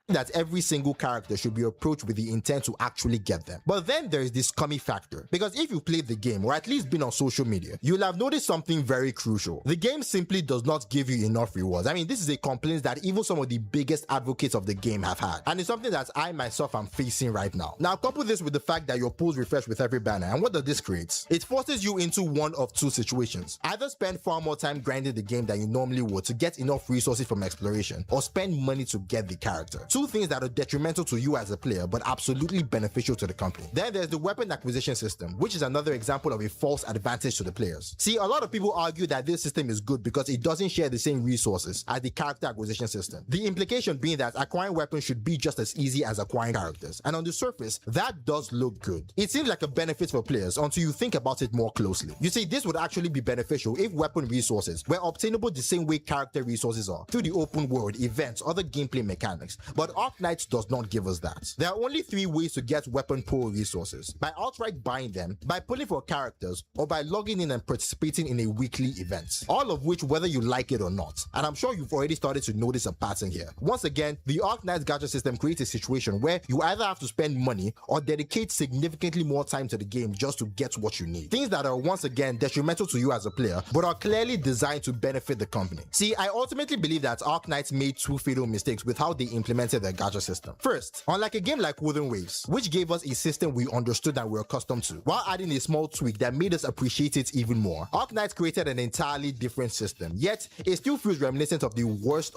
that every single character should be approached with the intent to actually get them. But then there is this scummy factor, because if you played the game or at least been on social media, you'll have noticed something very crucial. The game simply does not give you enough rewards. I mean, this is a complaint that even some of the biggest advocates of the game have had, and it's something that I myself am facing right now. Now, couple this with the fact that your pools refresh with every banner, and what does this create? It forces you into one of two situations. Either spend far more time grinding the game than you normally would to get enough resources from exploration, or spend money to get the character. Two things that are detrimental to you as a player, but absolutely beneficial to the company. Then there's the weapon acquisition system, which is another example of a false advantage to the players. See, a lot of people argue that this system is good because it doesn't share the same resources as the character acquisition system. The implication being that acquiring weapons should be just as easy as acquiring characters. And on the surface, that does look good. It seems like a benefit for players until you think about it more closely. You see, this would actually be beneficial if weapon resources were obtainable the same way character resources are, through the open world, events, other gameplay mechanics. But Arc Knights does not give us that. There are only 3 ways to get weapon pool resources: by outright buying them, by pulling for characters, or by logging in and participating in a weekly event. All of which, whether you like it or not. And I'm sure you've already started to notice a pattern here. Once again, the Arc Knights gacha system creates a situation where you either have to spend money or dedicate significantly more time to the game just to get what you need. Things that are once again detrimental to you as a player, but are clearly designed to benefit the company. See, I ultimately believe that Arc Knights made 2 fatal mistakes with how they implemented their gacha system. First, unlike a game like Wooden Waves, which gave us a system we understood and were accustomed to, while adding a small tweak that made us appreciate it even more, Arc Knights created an entirely different system, yet it still feels reminiscent of the worst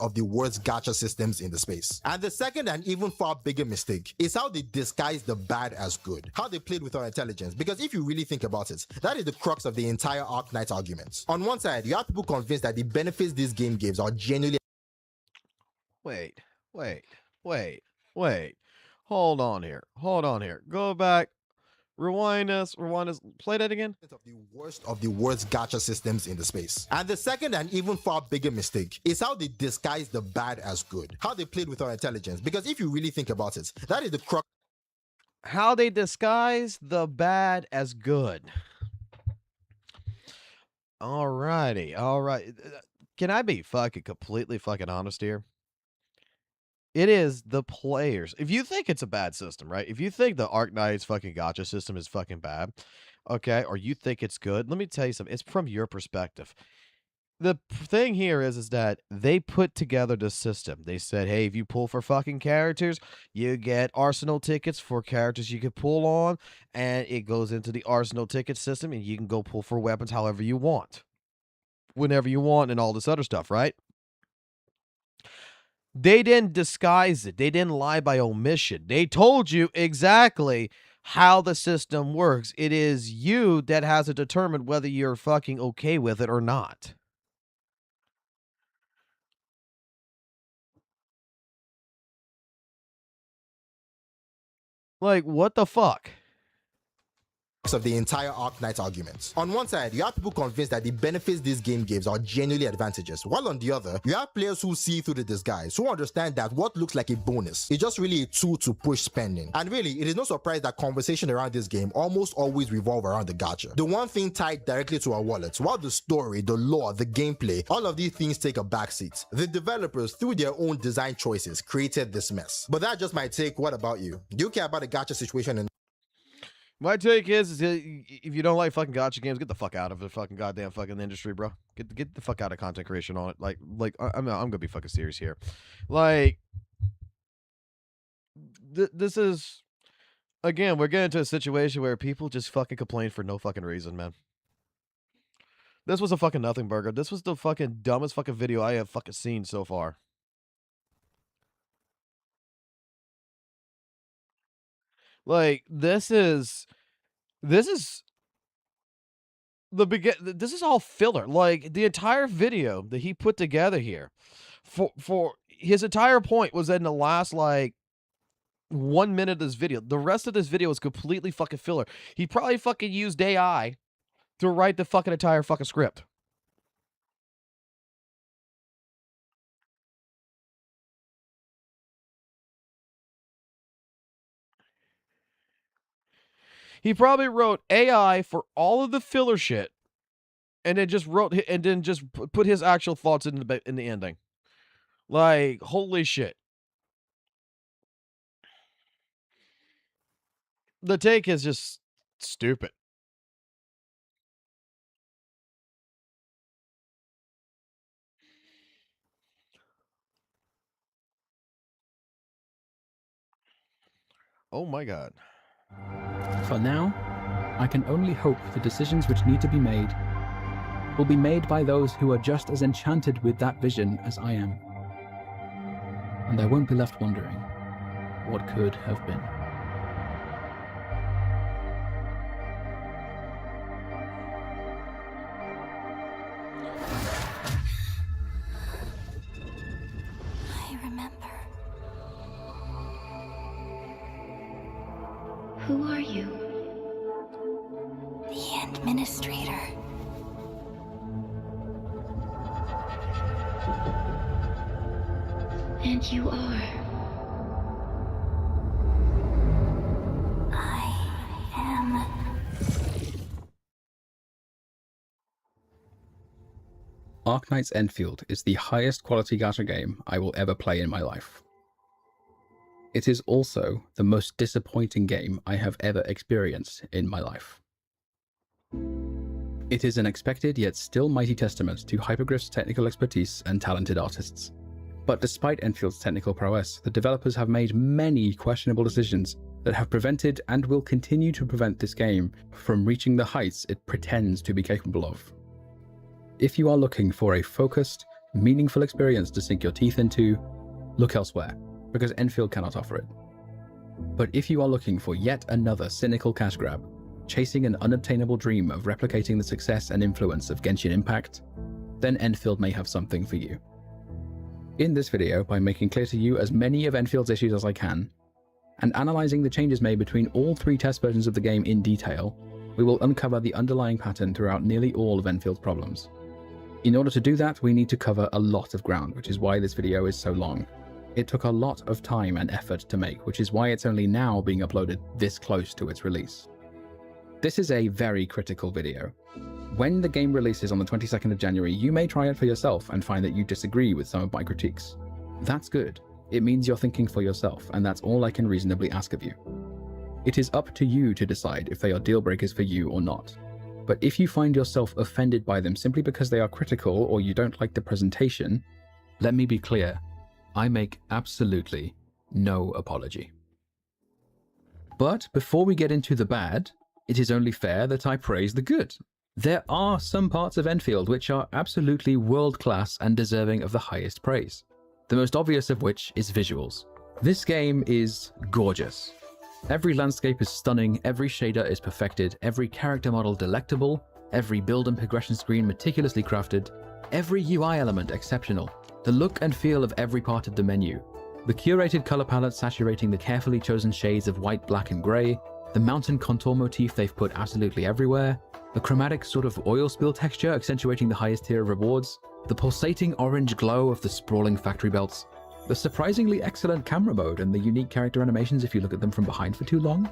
gacha systems in the space. And the second and even far bigger mistake is how they disguised the bad as good, how they played with our intelligence, because if you really think about it, that is the crux of the entire Arc Knights argument. On one side, you have people convinced that the benefits this game gives are genuinely— Wait. Hold on here. Go back. Rewind us. Play that again. of the worst gacha systems in the space. And the second and even far bigger mistake is how they disguised the bad as good, how they played with our intelligence, because if you really think about it, that is the crux. how they disguise the bad as good. Alrighty, alright. Can I be fucking completely fucking honest here? It is the players. If you think it's a bad system, right? If you think the Arknight's fucking gacha system is fucking bad, okay, or you think it's good, let me tell you something. It's from your perspective. The thing here is that they put together the system. They said, hey, if you pull for fucking characters, you get Arsenal tickets for characters you can pull on, and it goes into the Arsenal ticket system, and you can go pull for weapons however you want, whenever you want, and all this other stuff, right? They didn't disguise it. They didn't lie by omission. They told you exactly how the system works. It is you that has to determine whether you're fucking okay with it or not. Like, what the fuck? Of the entire Arknight argument. On one side, you have people convinced that the benefits this game gives are genuinely advantages, while on the other, you have players who see through the disguise, who understand that what looks like a bonus is just really a tool to push spending. And really, it is no surprise that conversation around this game almost always revolve around the gacha. The one thing tied directly to our wallets, while the story, the lore, the gameplay, all of these things take a backseat. The developers, through their own design choices, created this mess. But that's just my take. What about you? Do you care about the gacha situation in My take is if you don't like fucking gacha games, get the fuck out of the fucking goddamn fucking industry, bro. Get the fuck out of content creation on it. Like I'm gonna be fucking serious here. Like, this is, again, we're getting into a situation where people just fucking complain for no fucking reason, man. This was a fucking nothing burger. This was the fucking dumbest fucking video I have fucking seen so far. Like, this is this is all filler. Like, the entire video that he put together here for his entire point was in the last like 1 minute of this video. The rest of this video is completely fucking filler. He probably fucking used AI to write the fucking entire fucking script. He probably wrote AI for all of the filler shit, and then just put his actual thoughts in the ending. Like, holy shit. The take is just stupid. Oh my god. For now, I can only hope the decisions which need to be made will be made by those who are just as enchanted with that vision as I am. And I won't be left wondering what could have been. I remember. Who are you? The administrator. And you are. I am. Arknight's Enfield is the highest quality gacha game I will ever play in my life. It is also the most disappointing game I have ever experienced in my life. It is an expected yet still mighty testament to Hypergriff's technical expertise and talented artists. But despite Enfield's technical prowess, the developers have made many questionable decisions that have prevented and will continue to prevent this game from reaching the heights it pretends to be capable of. If you are looking for a focused, meaningful experience to sink your teeth into, look elsewhere, because Enfield cannot offer it. But if you are looking for yet another cynical cash grab, chasing an unobtainable dream of replicating the success and influence of Genshin Impact, then Enfield may have something for you. In this video, by making clear to you as many of Enfield's issues as I can, and analysing the changes made between all three test versions of the game in detail, we will uncover the underlying pattern throughout nearly all of Enfield's problems. In order to do that, we need to cover a lot of ground, which is why this video is so long. It took a lot of time and effort to make, which is why it's only now being uploaded this close to its release. This is a very critical video. When the game releases on the 22nd of January, you may try it for yourself and find that you disagree with some of my critiques. That's good. It means you're thinking for yourself, and that's all I can reasonably ask of you. It is up to you to decide if they are deal breakers for you or not. But if you find yourself offended by them simply because they are critical or you don't like the presentation, let me be clear, I make absolutely no apology. But before we get into the bad, it is only fair that I praise the good. There are some parts of Enfield which are absolutely world-class and deserving of the highest praise. The most obvious of which is visuals. This game is gorgeous. Every landscape is stunning, every shader is perfected, every character model delectable, every build and progression screen meticulously crafted, every UI element exceptional, the look and feel of every part of the menu, the curated color palette saturating the carefully chosen shades of white, black, and gray, the mountain contour motif they've put absolutely everywhere, the chromatic sort of oil spill texture accentuating the highest tier of rewards, the pulsating orange glow of the sprawling factory belts, the surprisingly excellent camera mode and the unique character animations if you look at them from behind for too long.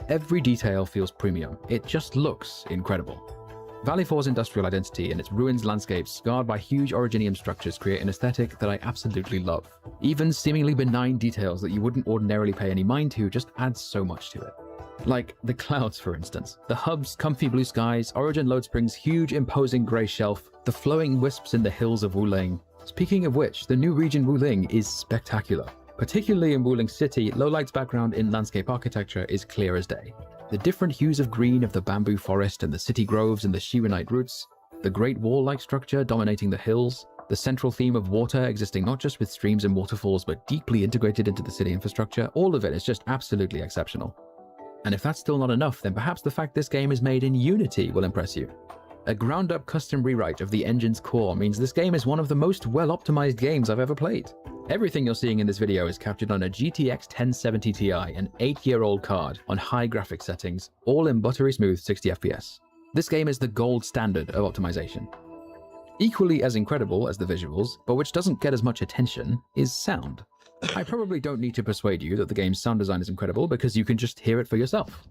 Every detail feels premium. It just looks incredible. Valley 4's industrial identity and its ruins landscapes scarred by huge originium structures create an aesthetic that I absolutely love. Even seemingly benign details that you wouldn't ordinarily pay any mind to just add so much to it. Like the clouds, for instance. The hub's comfy blue skies, Origin Load Spring's huge imposing grey shelf, the flowing wisps in the hills of Wuling. Speaking of which, the new region Wuling is spectacular. Particularly in Wuling City, Lowlight's background in landscape architecture is clear as day. The different hues of green of the bamboo forest and the city groves and the Shiranite roots, the great wall-like structure dominating the hills, the central theme of water existing not just with streams and waterfalls but deeply integrated into the city infrastructure, all of it is just absolutely exceptional. And if that's still not enough, then perhaps the fact this game is made in Unity will impress you. A ground-up custom rewrite of the engine's core means this game is one of the most well-optimized games I've ever played. Everything you're seeing in this video is captured on a GTX 1070 Ti, an 8-year-old card, on high graphics settings, all in buttery smooth 60 FPS. This game is the gold standard of optimization. Equally as incredible as the visuals, but which doesn't get as much attention, is sound. I probably don't need to persuade you that the game's sound design is incredible because you can just hear it for yourself.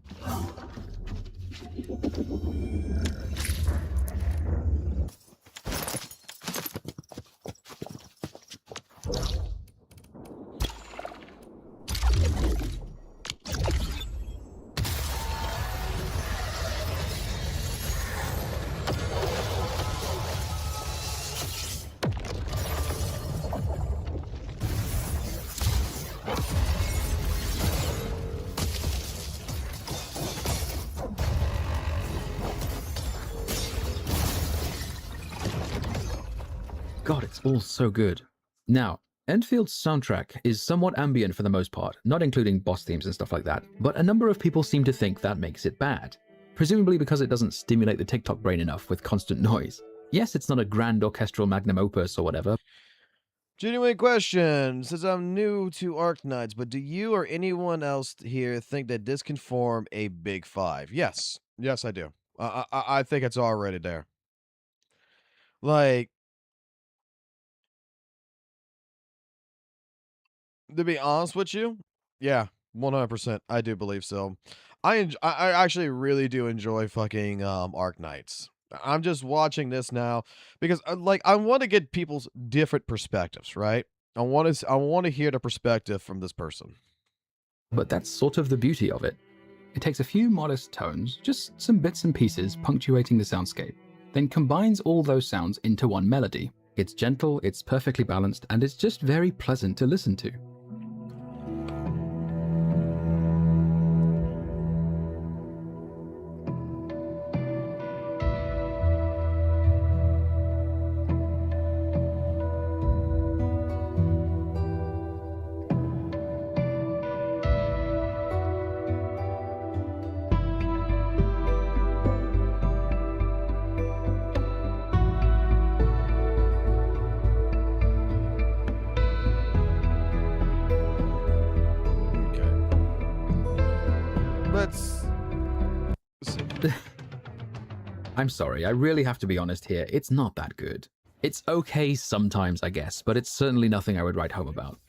God, it's all so good. Now, Enfield's soundtrack is somewhat ambient for the most part, not including boss themes and stuff like that, but a number of people seem to think that makes it bad. Presumably because it doesn't stimulate the TikTok brain enough with constant noise. Yes, it's not a grand orchestral magnum opus or whatever. Genuine question. Since I'm new to Arknights, but do you or anyone else here think that this can form a big five? Yes. Yes, I do. I think it's already there. Like, to be honest with you, yeah, 100%. I do believe so. I actually really do enjoy fucking Arknights. I'm just watching this now because I want to get people's different perspectives, right? I want to hear the perspective from this person. But that's sort of the beauty of it. It takes a few modest tones, just some bits and pieces punctuating the soundscape, then combines all those sounds into one melody. It's gentle, it's perfectly balanced, and it's just very pleasant to listen to. I'm sorry, I really have to be honest here, it's not that good. It's okay sometimes, I guess, but it's certainly nothing I would write home about.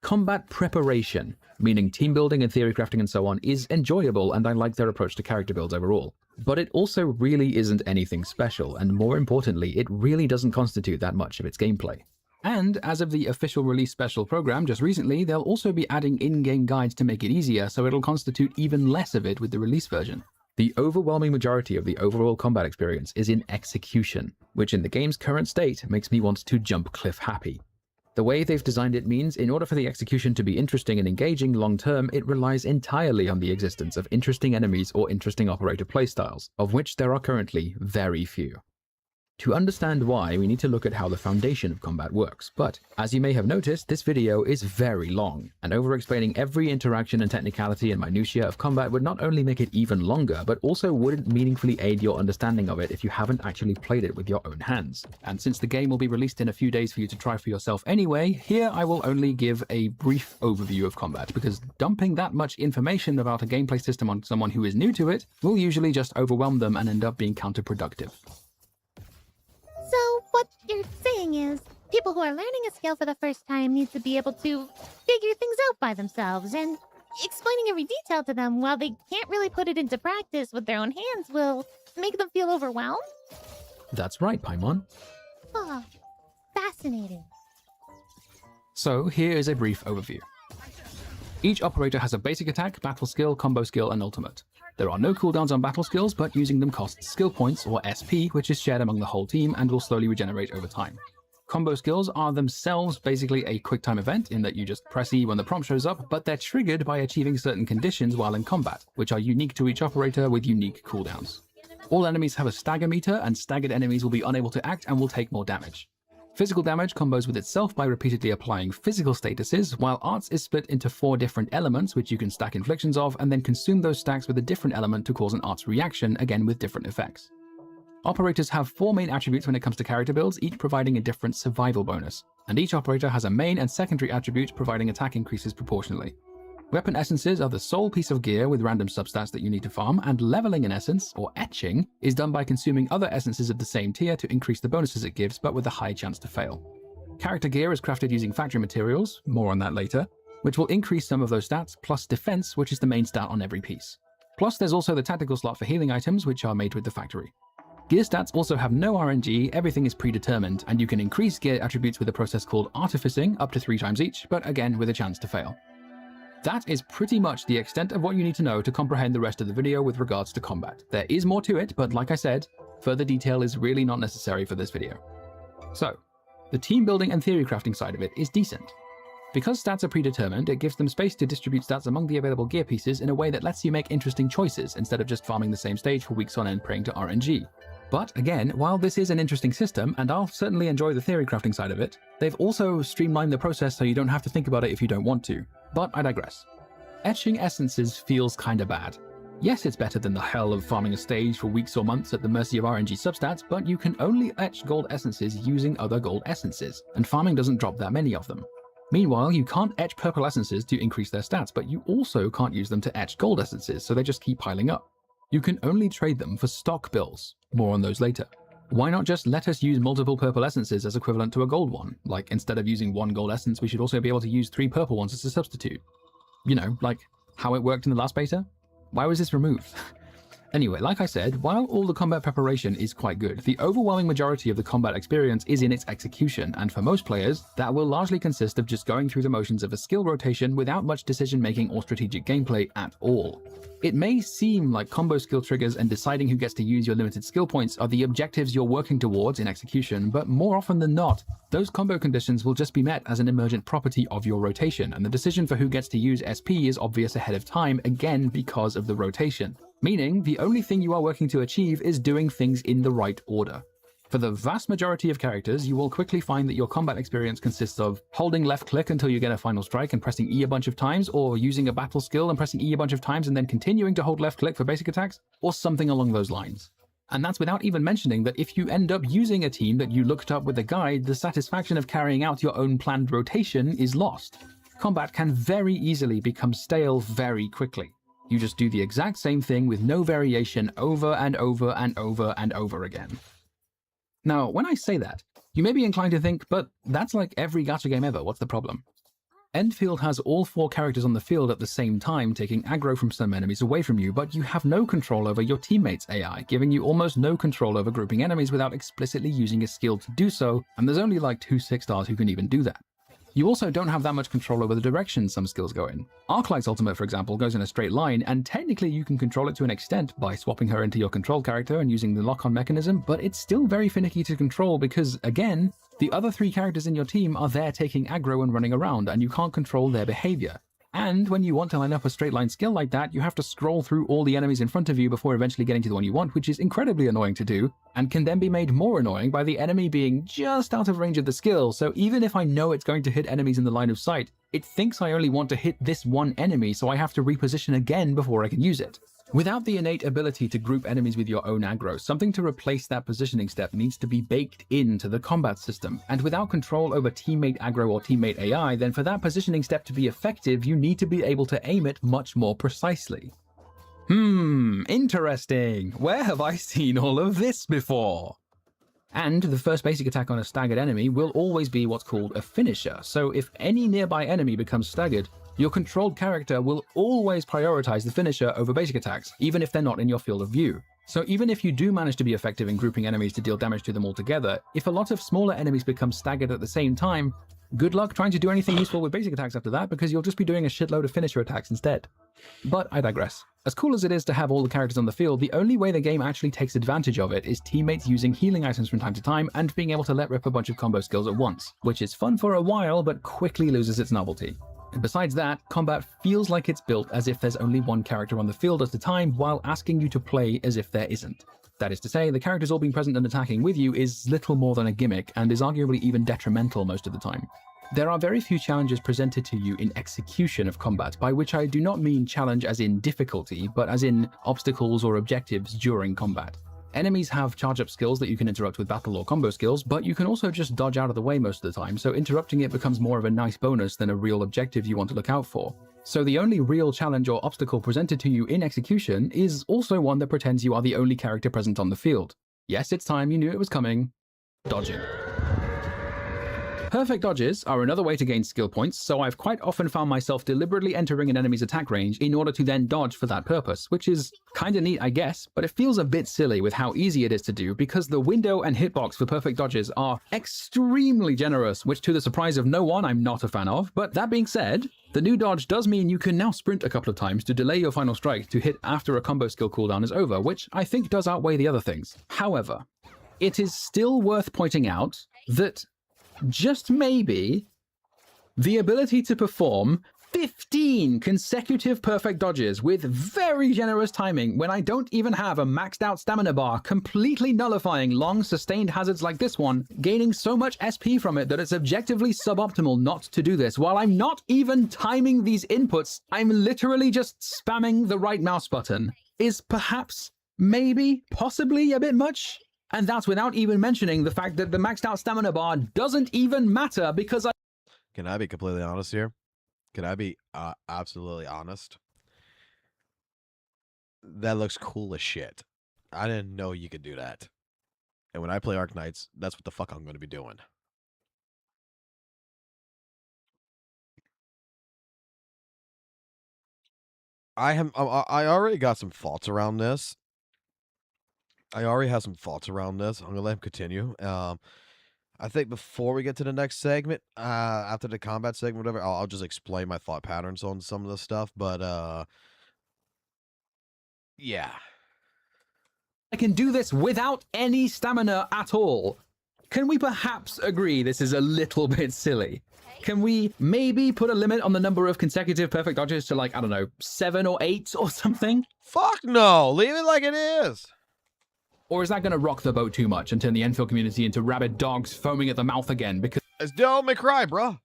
Combat preparation, meaning team building and theory crafting and so on, is enjoyable, and I like their approach to character builds overall. But it also really isn't anything special, and more importantly, it really doesn't constitute that much of its gameplay. And as of the official release special program just recently, they'll also be adding in-game guides to make it easier, so it'll constitute even less of it with the release version. The overwhelming majority of the overall combat experience is in execution, which in the game's current state makes me want to jump cliff happy. The way they've designed it means in order for the execution to be interesting and engaging long term, it relies entirely on the existence of interesting enemies or interesting operator playstyles, of which there are currently very few. To understand why, we need to look at how the foundation of combat works, but as you may have noticed, this video is very long, and over-explaining every interaction and technicality and minutiae of combat would not only make it even longer, but also wouldn't meaningfully aid your understanding of it if you haven't actually played it with your own hands. And since the game will be released in a few days for you to try for yourself anyway, here I will only give a brief overview of combat, because dumping that much information about a gameplay system on someone who is new to it will usually just overwhelm them and end up being counterproductive. So, what you're saying is, people who are learning a skill for the first time need to be able to figure things out by themselves, and explaining every detail to them while they can't really put it into practice with their own hands will make them feel overwhelmed? That's right, Paimon. Oh, fascinating. So here is a brief overview. Each operator has a basic attack, battle skill, combo skill, and ultimate. There are no cooldowns on battle skills, but using them costs skill points, or SP, which is shared among the whole team and will slowly regenerate over time. Combo skills are themselves basically a quick time event in that you just press E when the prompt shows up, but they're triggered by achieving certain conditions while in combat, which are unique to each operator with unique cooldowns. All enemies have a stagger meter, and staggered enemies will be unable to act and will take more damage. Physical damage combos with itself by repeatedly applying physical statuses, while arts is split into 4 different elements which you can stack inflictions of and then consume those stacks with a different element to cause an arts reaction, again with different effects. Operators have 4 main attributes when it comes to character builds, each providing a different survival bonus, and each operator has a main and secondary attribute providing attack increases proportionally. Weapon essences are the sole piece of gear with random substats that you need to farm, and leveling an essence, or etching, is done by consuming other essences of the same tier to increase the bonuses it gives, but with a high chance to fail. Character gear is crafted using factory materials, more on that later, which will increase some of those stats, plus defense, which is the main stat on every piece. Plus there's also the tactical slot for healing items, which are made with the factory. Gear stats also have no RNG, everything is predetermined, and you can increase gear attributes with a process called artificing, up to 3 times each, but again with a chance to fail. That is pretty much the extent of what you need to know to comprehend the rest of the video with regards to combat. There is more to it, but like I said, further detail is really not necessary for this video. So, the team building and theory crafting side of it is decent. Because stats are predetermined, it gives them space to distribute stats among the available gear pieces in a way that lets you make interesting choices instead of just farming the same stage for weeks on end praying to RNG. But again, while this is an interesting system, and I'll certainly enjoy the theory crafting side of it, they've also streamlined the process so you don't have to think about it if you don't want to. But I digress. Etching essences feels kinda bad. Yes, it's better than the hell of farming a stage for weeks or months at the mercy of RNG substats, but you can only etch gold essences using other gold essences, and farming doesn't drop that many of them. Meanwhile, you can't etch purple essences to increase their stats, but you also can't use them to etch gold essences, so they just keep piling up. You can only trade them for stock bills. More on those later. Why not just let us use multiple purple essences as equivalent to a gold one? Like, instead of using 1 gold essence, we should also be able to use 3 purple ones as a substitute. You know, like how it worked in the last beta? Why was this removed? Anyway, like I said, while all the combat preparation is quite good, the overwhelming majority of the combat experience is in its execution, and for most players, that will largely consist of just going through the motions of a skill rotation without much decision making or strategic gameplay at all. It may seem like combo skill triggers and deciding who gets to use your limited skill points are the objectives you're working towards in execution, but more often than not, those combo conditions will just be met as an emergent property of your rotation, and the decision for who gets to use SP is obvious ahead of time, again because of the rotation. Meaning, the only thing you are working to achieve is doing things in the right order. For the vast majority of characters, you will quickly find that your combat experience consists of holding left click until you get a final strike and pressing E a bunch of times, or using a battle skill and pressing E a bunch of times and then continuing to hold left click for basic attacks, or something along those lines. And that's without even mentioning that if you end up using a team that you looked up with a guide, the satisfaction of carrying out your own planned rotation is lost. Combat can very easily become stale very quickly. You just do the exact same thing with no variation over and over and over and over again. Now, when I say that, you may be inclined to think, but that's like every gacha game ever, what's the problem? Enfield has all 4 characters on the field at the same time taking aggro from some enemies away from you, but you have no control over your teammates' AI, giving you almost no control over grouping enemies without explicitly using a skill to do so, and there's only like 2 6-stars who can even do that. You also don't have that much control over the direction some skills go in. Arclight's ultimate, for example, goes in a straight line, and technically you can control it to an extent by swapping her into your control character and using the lock-on mechanism, but it's still very finicky to control because, again, the other 3 characters in your team are there taking aggro and running around, and you can't control their behavior. And when you want to line up a straight line skill like that, you have to scroll through all the enemies in front of you before eventually getting to the one you want, which is incredibly annoying to do, and can then be made more annoying by the enemy being just out of range of the skill, so even if I know it's going to hit enemies in the line of sight, it thinks I only want to hit this one enemy, so I have to reposition again before I can use it. Without the innate ability to group enemies with your own aggro, something to replace that positioning step needs to be baked into the combat system. And without control over teammate aggro or teammate AI, then for that positioning step to be effective, you need to be able to aim it much more precisely. Interesting. Where have I seen all of this before? And the first basic attack on a staggered enemy will always be what's called a finisher. So if any nearby enemy becomes staggered, your controlled character will always prioritize the finisher over basic attacks, even if they're not in your field of view. So even if you do manage to be effective in grouping enemies to deal damage to them all together, if a lot of smaller enemies become staggered at the same time, good luck trying to do anything useful with basic attacks after that, because you'll just be doing a shitload of finisher attacks instead. But I digress. As cool as it is to have all the characters on the field, the only way the game actually takes advantage of it is teammates using healing items from time to time and being able to let rip a bunch of combo skills at once, which is fun for a while but quickly loses its novelty. And besides that, combat feels like it's built as if there's only one character on the field at a time while asking you to play as if there isn't. That is to say, the characters all being present and attacking with you is little more than a gimmick and is arguably even detrimental most of the time. There are very few challenges presented to you in execution of combat, by which I do not mean challenge as in difficulty, but as in obstacles or objectives during combat. Enemies have charge-up skills that you can interrupt with battle or combo skills, but you can also just dodge out of the way most of the time, so interrupting it becomes more of a nice bonus than a real objective you want to look out for. So the only real challenge or obstacle presented to you in execution is also one that pretends you are the only character present on the field. Yes, it's time, you knew it was coming. Dodging. Perfect dodges are another way to gain skill points, so I've quite often found myself deliberately entering an enemy's attack range in order to then dodge for that purpose, which is kinda neat, I guess, but it feels a bit silly with how easy it is to do because the window and hitbox for perfect dodges are extremely generous, which to the surprise of no one, I'm not a fan of. But that being said, the new dodge does mean you can now sprint a couple of times to delay your final strike to hit after a combo skill cooldown is over, which I think does outweigh the other things. However, it is still worth pointing out that just maybe, the ability to perform 15 consecutive perfect dodges with very generous timing when I don't even have a maxed out stamina bar, completely nullifying long sustained hazards like this one, gaining so much SP from it that it's objectively suboptimal not to do this. While I'm not even timing these inputs, I'm literally just spamming the right mouse button, is perhaps, maybe, possibly a bit much? And that's without even mentioning the fact that the maxed out stamina bar doesn't even matter because Can I be completely honest here? Can I be absolutely honest? That looks cool as shit. I didn't know you could do that. And when I play Arknights, that's what the fuck I'm going to be doing. I already got some thoughts around this. I already have some thoughts around this. I'm gonna let him continue. I think before we get to the next segment, after the combat segment, whatever, I'll just explain my thought patterns on some of this stuff. But yeah, I can do this without any stamina at all. Can we perhaps agree this is a little bit silly? Can we maybe put a limit on the number of consecutive perfect dodges to, like, I don't know, 7 or 8 or something? Fuck no, leave it like it is. Or is that going to rock the boat too much and turn the Enfield community into rabid dogs foaming at the mouth again? Because it's Devil May Cry, bro.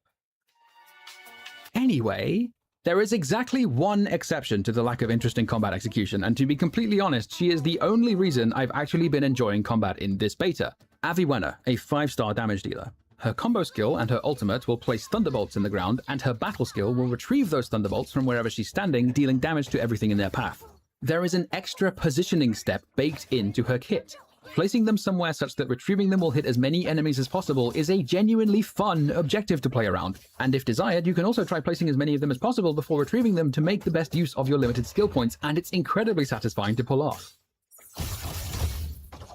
Anyway, there is exactly one exception to the lack of interest in combat execution, and to be completely honest, she is the only reason I've actually been enjoying combat in this beta. Aviwenna, a 5-star damage dealer. Her combo skill and her ultimate will place thunderbolts in the ground, and her battle skill will retrieve those thunderbolts from wherever she's standing, dealing damage to everything in their path. There is an extra positioning step baked into her kit. Placing them somewhere such that retrieving them will hit as many enemies as possible is a genuinely fun objective to play around, and if desired, you can also try placing as many of them as possible before retrieving them to make the best use of your limited skill points, and it's incredibly satisfying to pull off.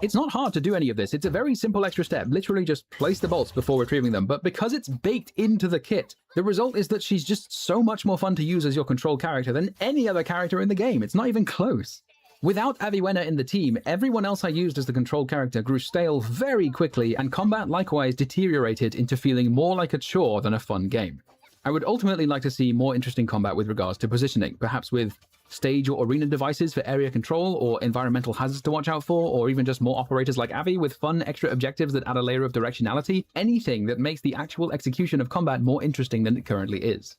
It's not hard to do any of this, it's a very simple extra step, literally just place the bolts before retrieving them, but because it's baked into the kit, the result is that she's just so much more fun to use as your control character than any other character in the game. It's not even close. Without Aviwenna in the team, everyone else I used as the control character grew stale very quickly, and combat likewise deteriorated into feeling more like a chore than a fun game. I would ultimately like to see more interesting combat with regards to positioning, perhaps with stage or arena devices for area control, or environmental hazards to watch out for, or even just more operators like Avi with fun extra objectives that add a layer of directionality, anything that makes the actual execution of combat more interesting than it currently is.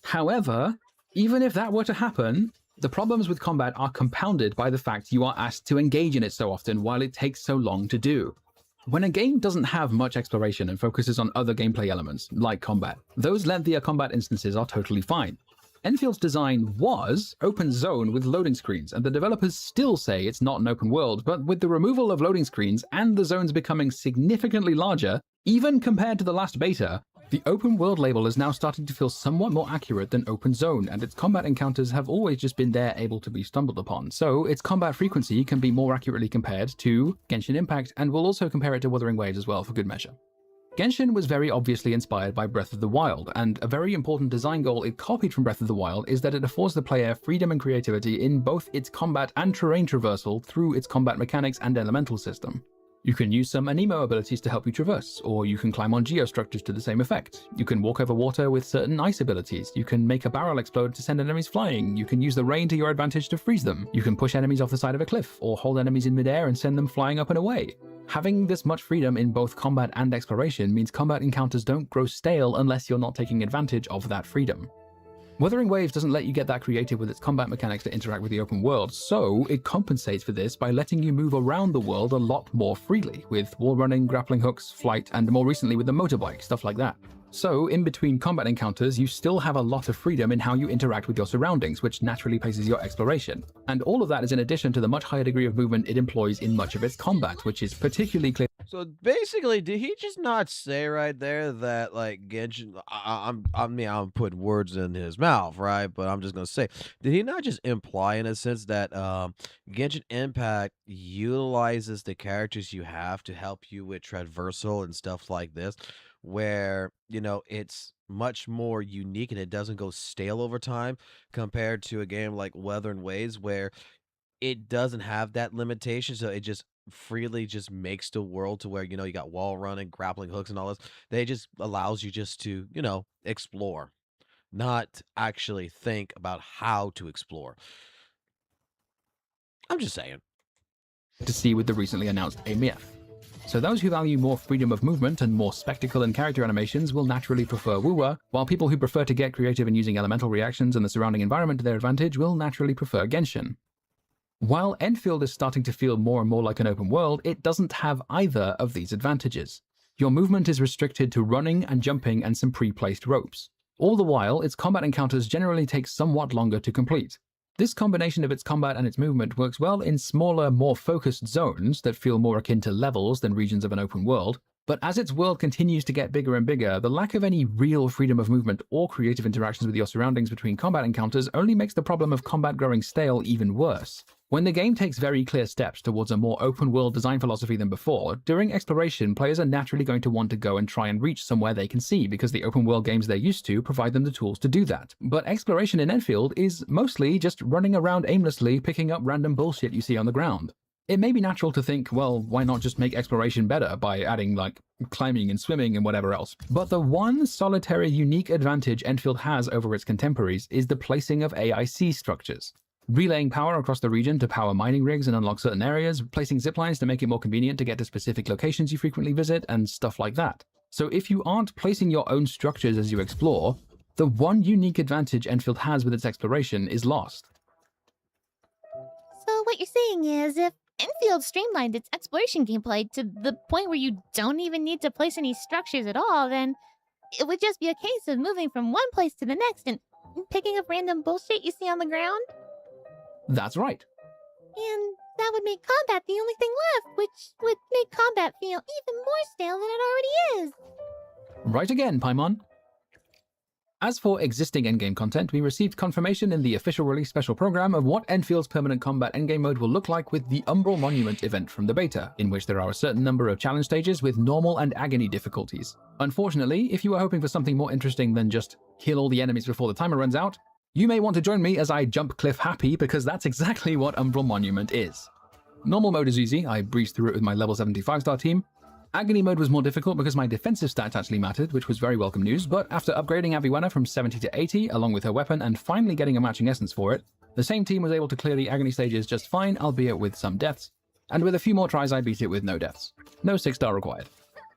However, even if that were to happen, the problems with combat are compounded by the fact you are asked to engage in it so often while it takes so long to do. When a game doesn't have much exploration and focuses on other gameplay elements, like combat, those lengthier combat instances are totally fine. Enfield's design was open zone with loading screens, and the developers still say it's not an open world, but with the removal of loading screens and the zones becoming significantly larger, even compared to the last beta, the open world label is now starting to feel somewhat more accurate than open zone, and its combat encounters have always just been there able to be stumbled upon, so its combat frequency can be more accurately compared to Genshin Impact, and we'll also compare it to Wuthering Waves as well for good measure. Genshin was very obviously inspired by Breath of the Wild, and a very important design goal it copied from Breath of the Wild is that it affords the player freedom and creativity in both its combat and terrain traversal through its combat mechanics and elemental system. You can use some Anemo abilities to help you traverse, or you can climb on geostructures to the same effect. You can walk over water with certain ice abilities. You can make a barrel explode to send enemies flying. You can use the rain to your advantage to freeze them. You can push enemies off the side of a cliff, or hold enemies in midair and send them flying up and away. Having this much freedom in both combat and exploration means combat encounters don't grow stale unless you're not taking advantage of that freedom. Wuthering Waves doesn't let you get that creative with its combat mechanics to interact with the open world, so it compensates for this by letting you move around the world a lot more freely, with wall running, grappling hooks, flight, and more recently with the motorbike, stuff like that. So, in between combat encounters, you still have a lot of freedom in how you interact with your surroundings, which naturally paces your exploration. And all of that is in addition to the much higher degree of movement it employs in much of its combat, which is particularly clear. So basically, did he just not say right there that like Genshin? I'm putting words in his mouth, right? But I'm just gonna say, did he not just imply in a sense that Genshin Impact utilizes the characters you have to help you with traversal and stuff like this, where it's much more unique and it doesn't go stale over time compared to a game like Wuthering Waves where it doesn't have that limitation, so it just freely just makes the world to where you got wall running, grappling hooks and all this. They just allows you just to explore, not actually think about how to explore. I'm just saying. To see with the recently announced AMF. So those who value more freedom of movement and more spectacle and character animations will naturally prefer WUWA, while people who prefer to get creative in using elemental reactions and the surrounding environment to their advantage will naturally prefer Genshin. While Enfield is starting to feel more and more like an open world, it doesn't have either of these advantages. Your movement is restricted to running and jumping and some pre-placed ropes. All the while, its combat encounters generally take somewhat longer to complete. This combination of its combat and its movement works well in smaller, more focused zones that feel more akin to levels than regions of an open world, but as its world continues to get bigger and bigger, the lack of any real freedom of movement or creative interactions with your surroundings between combat encounters only makes the problem of combat growing stale even worse. When the game takes very clear steps towards a more open-world design philosophy than before, during exploration, players are naturally going to want to go and try and reach somewhere they can see, because the open-world games they're used to provide them the tools to do that. But exploration in Enfield is mostly just running around aimlessly, picking up random bullshit you see on the ground. It may be natural to think, well, why not just make exploration better by adding, like, climbing and swimming and whatever else? But the one solitary unique advantage Enfield has over its contemporaries is the placing of AIC structures. Relaying power across the region to power mining rigs and unlock certain areas, placing ziplines to make it more convenient to get to specific locations you frequently visit, and stuff like that. So if you aren't placing your own structures as you explore, the one unique advantage Enfield has with its exploration is lost. So what you're saying is, if Enfield streamlined its exploration gameplay to the point where you don't even need to place any structures at all, then it would just be a case of moving from one place to the next and picking up random bullshit you see on the ground? That's right. And that would make combat the only thing left, which would make combat feel even more stale than it already is. Right again, Paimon. As for existing endgame content, we received confirmation in the official release special program of what Enfield's permanent combat endgame mode will look like with the Umbral Monument event from the beta, in which there are a certain number of challenge stages with normal and agony difficulties. Unfortunately, if you are hoping for something more interesting than just kill all the enemies before the timer runs out, you may want to join me as I jump cliff happy, because that's exactly what Umbral Monument is. Normal mode is easy, I breezed through it with my level 75 star team. Agony mode was more difficult because my defensive stats actually mattered, which was very welcome news, but after upgrading Aviwana from 70 to 80, along with her weapon, and finally getting a matching essence for it, the same team was able to clear the agony stages just fine, albeit with some deaths, and with a few more tries I beat it with no deaths. No 6-star required.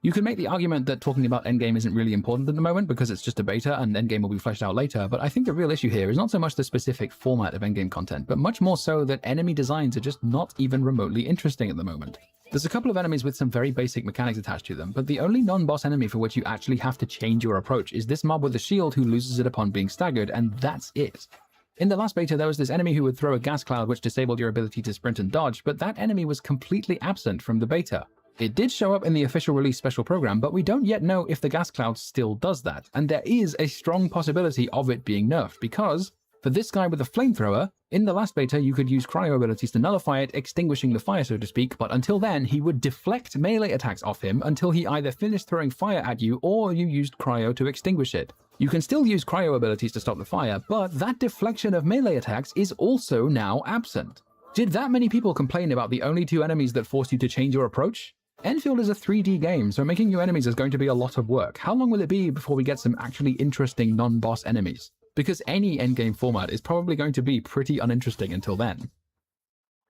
You could make the argument that talking about endgame isn't really important at the moment because it's just a beta and endgame will be fleshed out later, but I think the real issue here is not so much the specific format of endgame content, but much more so that enemy designs are just not even remotely interesting at the moment. There's a couple of enemies with some very basic mechanics attached to them, but the only non-boss enemy for which you actually have to change your approach is this mob with a shield who loses it upon being staggered, and that's it. In the last beta, there was this enemy who would throw a gas cloud which disabled your ability to sprint and dodge, but that enemy was completely absent from the beta. It did show up in the official release special program, but we don't yet know if the gas cloud still does that, and there is a strong possibility of it being nerfed, because for this guy with a flamethrower, in the last beta you could use cryo abilities to nullify it, extinguishing the fire so to speak, but until then he would deflect melee attacks off him until he either finished throwing fire at you or you used cryo to extinguish it. You can still use cryo abilities to stop the fire, but that deflection of melee attacks is also now absent. Did that many people complain about the only two enemies that forced you to change your approach? Enfield is a 3D game, so making new enemies is going to be a lot of work. How long will it be before we get some actually interesting non-boss enemies? Because any endgame format is probably going to be pretty uninteresting until then.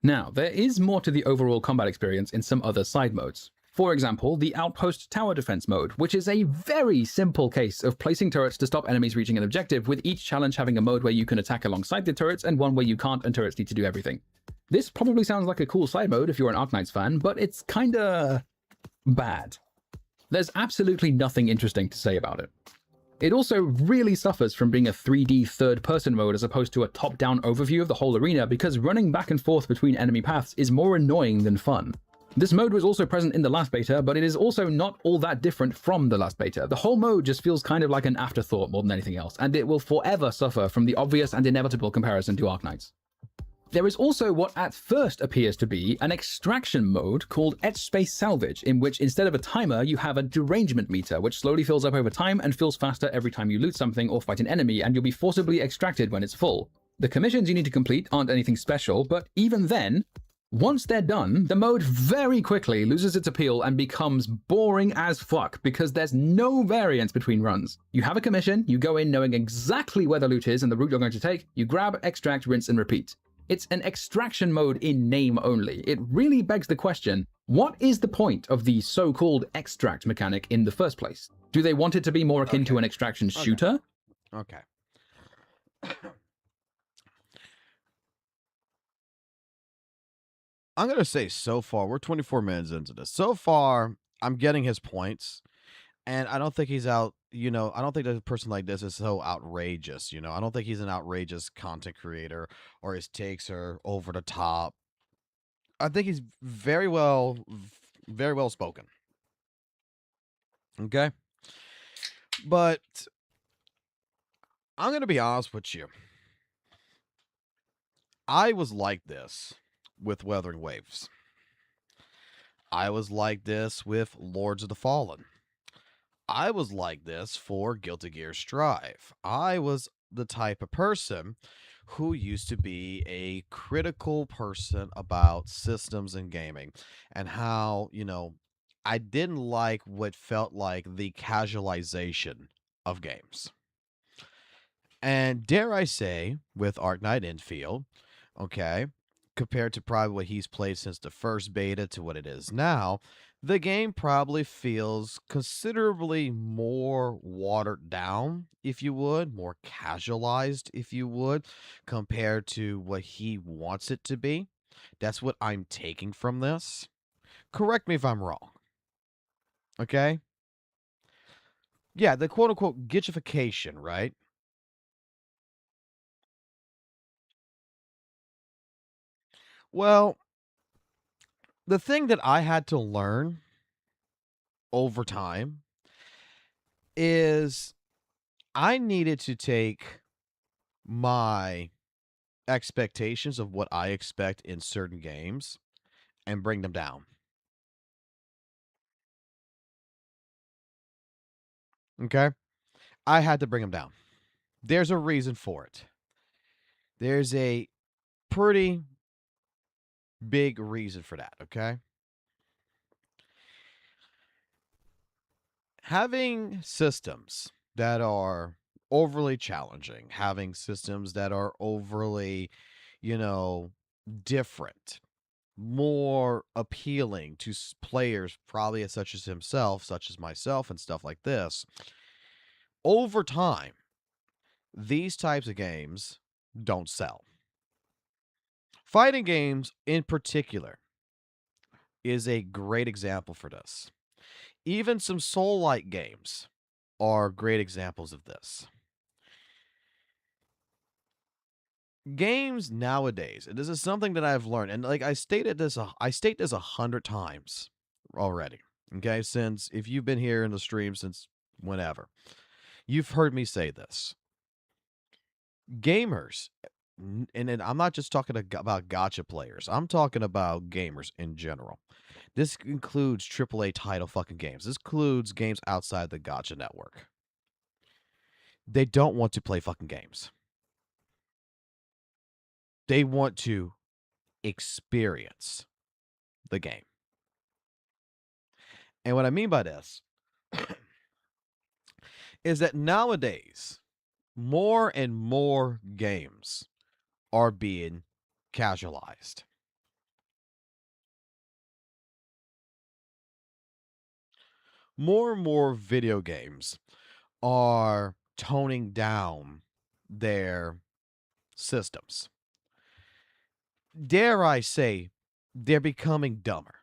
Now, there is more to the overall combat experience in some other side modes. For example, the Outpost Tower Defense mode, which is a very simple case of placing turrets to stop enemies reaching an objective, with each challenge having a mode where you can attack alongside the turrets and one where you can't and turrets need to do everything. This probably sounds like a cool side mode if you're an Arknights fan, but it's kinda bad. There's absolutely nothing interesting to say about it. It also really suffers from being a 3D third-person mode as opposed to a top-down overview of the whole arena, because running back and forth between enemy paths is more annoying than fun. This mode was also present in the last beta, but it is also not all that different from the last beta. The whole mode just feels kind of like an afterthought more than anything else, and it will forever suffer from the obvious and inevitable comparison to Arknights. There is also what at first appears to be an extraction mode called Etch Space Salvage, in which instead of a timer, you have a derangement meter, which slowly fills up over time and fills faster every time you loot something or fight an enemy, and you'll be forcibly extracted when it's full. The commissions you need to complete aren't anything special, but even then, once they're done, the mode very quickly loses its appeal and becomes boring as fuck because there's no variance between runs. You have a commission, you go in knowing exactly where the loot is and the route you're going to take, you grab, extract, rinse, and repeat. It's an extraction mode in name only. It really begs the question, what is the point of the so-called extract mechanic in the first place? Do they want it to be more akin to an extraction shooter? Okay. I'm going to say so far, we're 24 minutes into this. So far, I'm getting his points, and I don't think he's out, I don't think that a person like this is so outrageous, I don't think he's an outrageous content creator or his takes are over the top. I think he's very well spoken. Okay? But I'm going to be honest with you. I was like this with Weathering Waves. I was like this with Lords of the Fallen. I was like this for Guilty Gear Strive. I was the type of person who used to be a critical person about systems and gaming and how, I didn't like what felt like the casualization of games. And dare I say, with Arknight Enfield, okay, compared to probably what he's played since the first beta to what it is now, the game probably feels considerably more watered down, if you would, more casualized, if you would, compared to what he wants it to be. That's what I'm taking from this. Correct me if I'm wrong. Okay? Yeah, the quote-unquote gitchification, right? Well, the thing that I had to learn over time is I needed to take my expectations of what I expect in certain games and bring them down. Okay? I had to bring them down. There's a reason for it. There's a pretty big reason for that, okay? Having systems that are overly challenging, having systems that are overly, different, more appealing to players, probably such as himself, such as myself, and stuff like this. Over time, these types of games don't sell. Fighting games, in particular, is a great example for this. Even some soul-like games are great examples of this. Games nowadays, and this is something that I've learned, and like I state this 100 times already. Okay, since if you've been here in the stream since whenever, you've heard me say this. Gamers, and I'm not just talking about gacha players. I'm talking about gamers in general. This includes AAA title fucking games. This includes games outside the gacha network. They don't want to play fucking games. They want to experience the game. And what I mean by this is that nowadays, more and more games are being casualized. More and more video games are toning down their systems. Dare I say, they're becoming dumber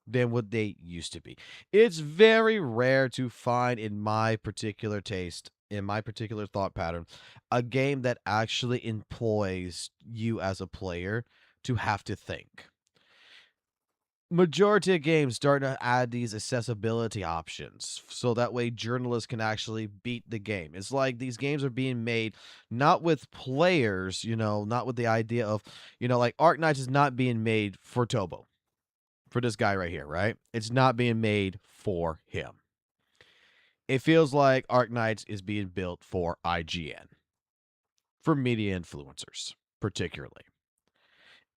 than what they used to be. It's very rare to find, in my particular taste, in my particular thought pattern, a game that actually employs you as a player to have to think. Majority of games start to add these accessibility options so that way journalists can actually beat the game. It's like these games are being made not with players, not with the idea of, like Arknights is not being made for Tobo, for this guy right here, right? It's not being made for him. It feels like Arknights is being built for IGN, for media influencers, particularly.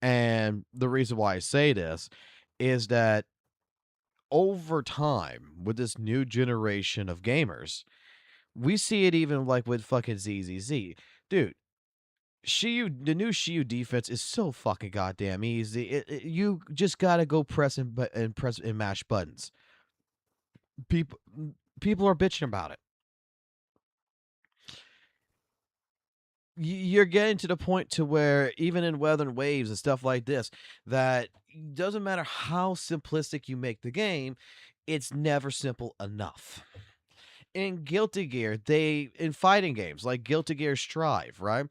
And the reason why I say this is that over time, with this new generation of gamers, we see it even like with fucking ZZZ. Dude, the new Shiyu defense is so fucking goddamn easy. You just gotta go press and mash buttons. People are bitching about it. You're getting to the point to where even in Weather and Waves and stuff like this, that doesn't matter how simplistic you make the game, it's never simple enough. In Guilty Gear, in fighting games like Guilty Gear Strive, right?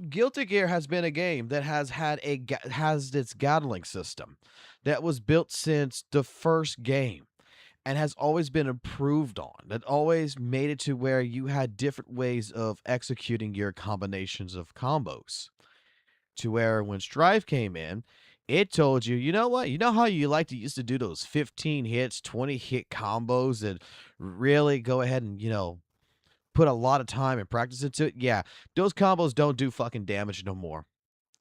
Guilty Gear has been a game that has its Gatling system that was built since the first game and has always been improved on. That always made it to where you had different ways of executing your combinations of combos. To where when Strive came in, it told you, you know what? You know how you used to do those 15 hits, 20 hit combos and really go ahead and, put a lot of time and practice into it? Yeah, those combos don't do fucking damage no more.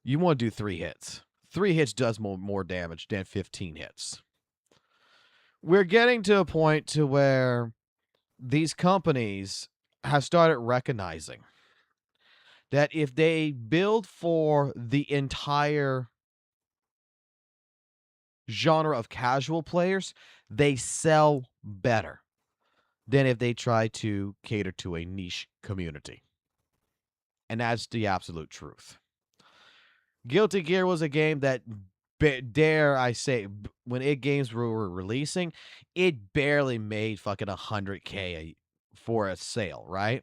You want to do 3 hits. 3 hits does more damage than 15 hits. We're getting to a point to where these companies have started recognizing that if they build for the entire genre of casual players, they sell better than if they try to cater to a niche community. And that's the absolute truth. Guilty Gear was a game that, dare I say, when games were releasing, it barely made fucking 100K for a sale, right?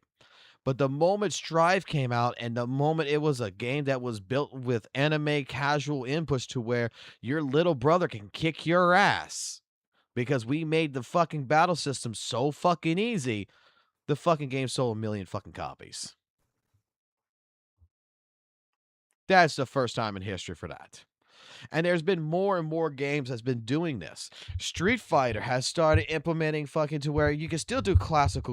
But the moment Strive came out and the moment it was a game that was built with anime casual inputs to where your little brother can kick your ass because we made the fucking battle system so fucking easy, the fucking game sold 1 million fucking copies. That's the first time in history for that. And there's been more and more games that's been doing this. Street Fighter has started implementing fucking to where you can still do classic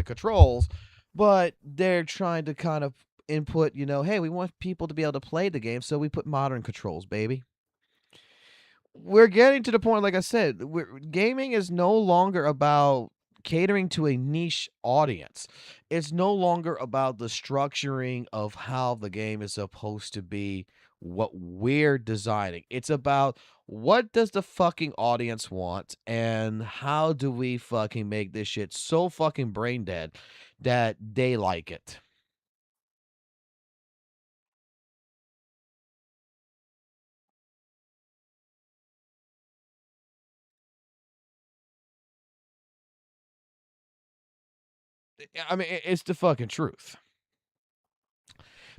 controls, but they're trying to kind of input, you know, hey, we want people to be able to play the game, so we put modern controls, baby. We're getting to the point, like I said, gaming is no longer about catering to a niche audience. It's no longer about the structuring of how the game is supposed to be, what we're designing. It's about what does the fucking audience want and how do we fucking make this shit so fucking brain dead that they like it. I mean, it's the fucking truth.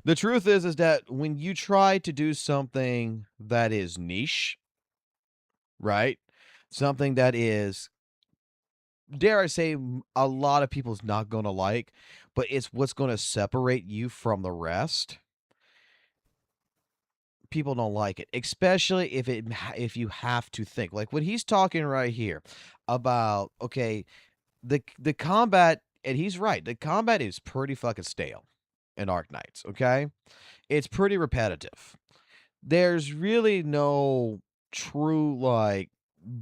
The truth is that when you try to do something that is niche, right? Something that is, dare I say, a lot of people's not going to like, but it's what's going to separate you from the rest. People don't like it, especially if you have to think. Like what he's talking right here about, okay, the combat, and he's right, the combat is pretty fucking stale in Arknights, okay? It's pretty repetitive. There's really no true, like,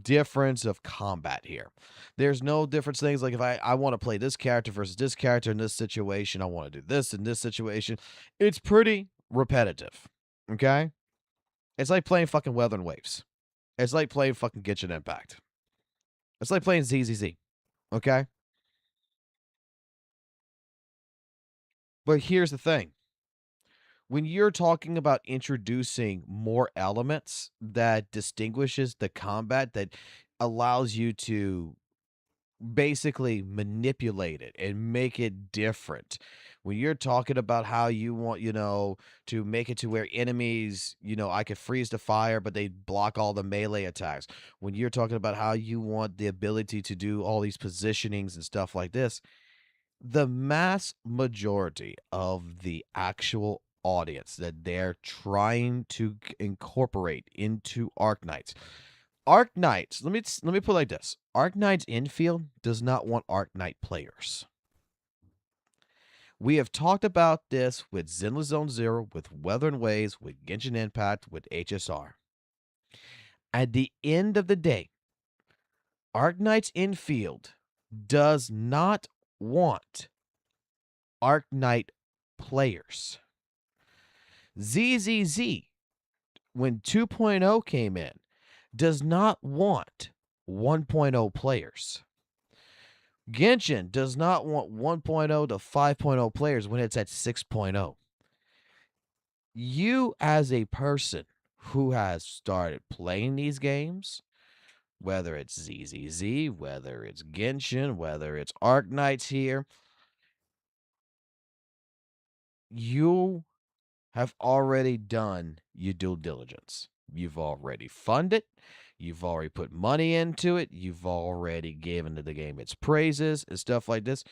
difference of combat here. There's no difference things like if I want to play this character versus this character in this situation, I want to do this in this situation. It's pretty repetitive, okay? It's like playing fucking Weather and Waves. It's like playing fucking Genshin Impact. It's like playing ZZZ, okay? But here's the thing. When you're talking about introducing more elements that distinguishes the combat, that allows you to basically manipulate it and make it different. When you're talking about how you want, you know, to make it to where enemies, you know, I could freeze the fire, but they block all the melee attacks. When you're talking about how you want the ability to do all these positionings and stuff like this, the mass majority of the actual audience that they're trying to incorporate into Arknights. Arknights, let me put it like this. Arknights Infield does not want Arknight players. We have talked about this with Zenless Zone Zero, with Weather and Waves, with Genshin Impact, with HSR. At the end of the day, Arknights Infield does not want Arknight players. ZZZ, when 2.0 came in, does not want 1.0 players. Genshin does not want 1.0 to 5.0 players when it's at 6.0. You as a person who has started playing these games, whether it's ZZZ, whether it's Genshin, whether it's Arknights here, you have already done your due diligence. You've already funded. You've already put money into it. You've already given the game its praises and stuff like this.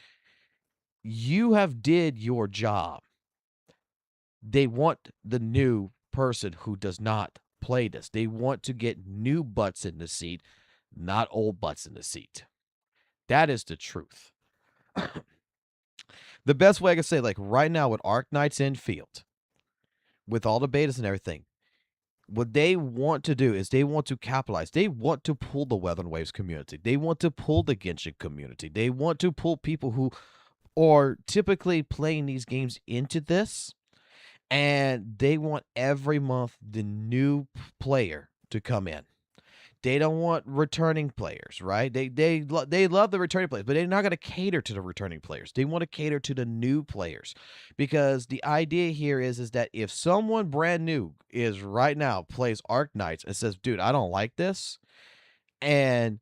You have did your job. They want the new person who does not play this. They want to get new butts in the seat, not old butts in the seat. That is the truth. The best way I can say, like right now with Arknights Infield, with all the betas and everything, what they want to do is they want to capitalize. They want to pull the Weather and Waves community. They want to pull the Genshin community. They want to pull people who are typically playing these games into this. And they want every month the new player to come in. They don't want returning players, right? They love the returning players, but they're not going to cater to the returning players. They want to cater to the new players, because the idea here is that if someone brand new is right now plays Arknights and says, "Dude, I don't like this," and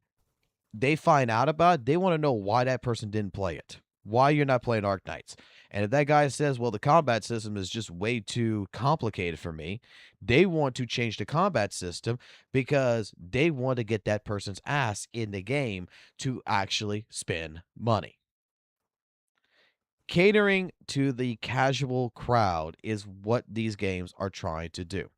they find out about it, they want to know why that person didn't play it, why you're not playing Arknights. And if that guy says, well, the combat system is just way too complicated for me, they want to change the combat system because they want to get that person's ass in the game to actually spend money. Catering to the casual crowd is what these games are trying to do.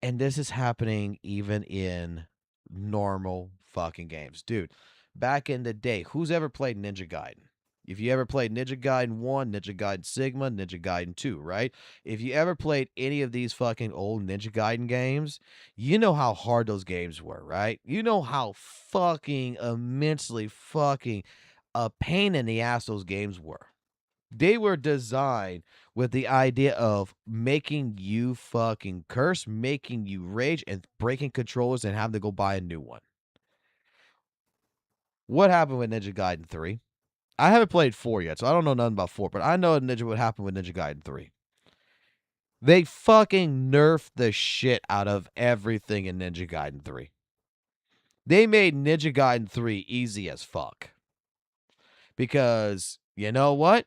And this is happening even in normal fucking games. Dude, back in the day, who's ever played Ninja Gaiden? If you ever played Ninja Gaiden 1, Ninja Gaiden Sigma, Ninja Gaiden 2, right? If you ever played any of these fucking old Ninja Gaiden games, you know how hard those games were, right? You know how fucking immensely fucking a pain in the ass those games were. They were designed with the idea of making you fucking curse, making you rage, and breaking controllers and having to go buy a new one. What happened with Ninja Gaiden 3? I haven't played 4 yet, so I don't know nothing about 4, but I know what happened with Ninja Gaiden 3. They fucking nerfed the shit out of everything in Ninja Gaiden 3. They made Ninja Gaiden 3 easy as fuck. Because, you know what?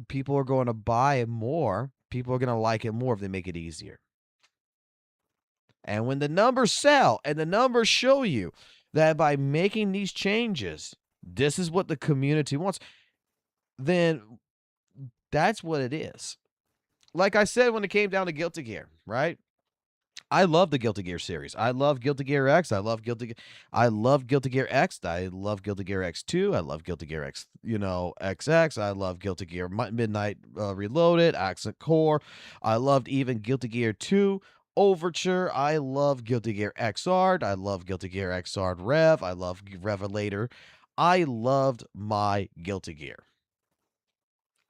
People are going to buy it more. People are going to like it more if they make it easier. And when the numbers sell and the numbers show you that by making these changes, this is what the community wants, then that's what it is. Like I said when it came down to Guilty Gear, right? I love the Guilty Gear series. I love Guilty Gear X. I love Guilty Gear X. I love Guilty Gear X2. I love Guilty Gear X, XX. I love Guilty Gear Midnight Reloaded, Accent Core. I loved even Guilty Gear 2 Overture. I love Guilty Gear XR. I love Guilty Gear XR Rev. I love Revelator. I loved my Guilty Gear.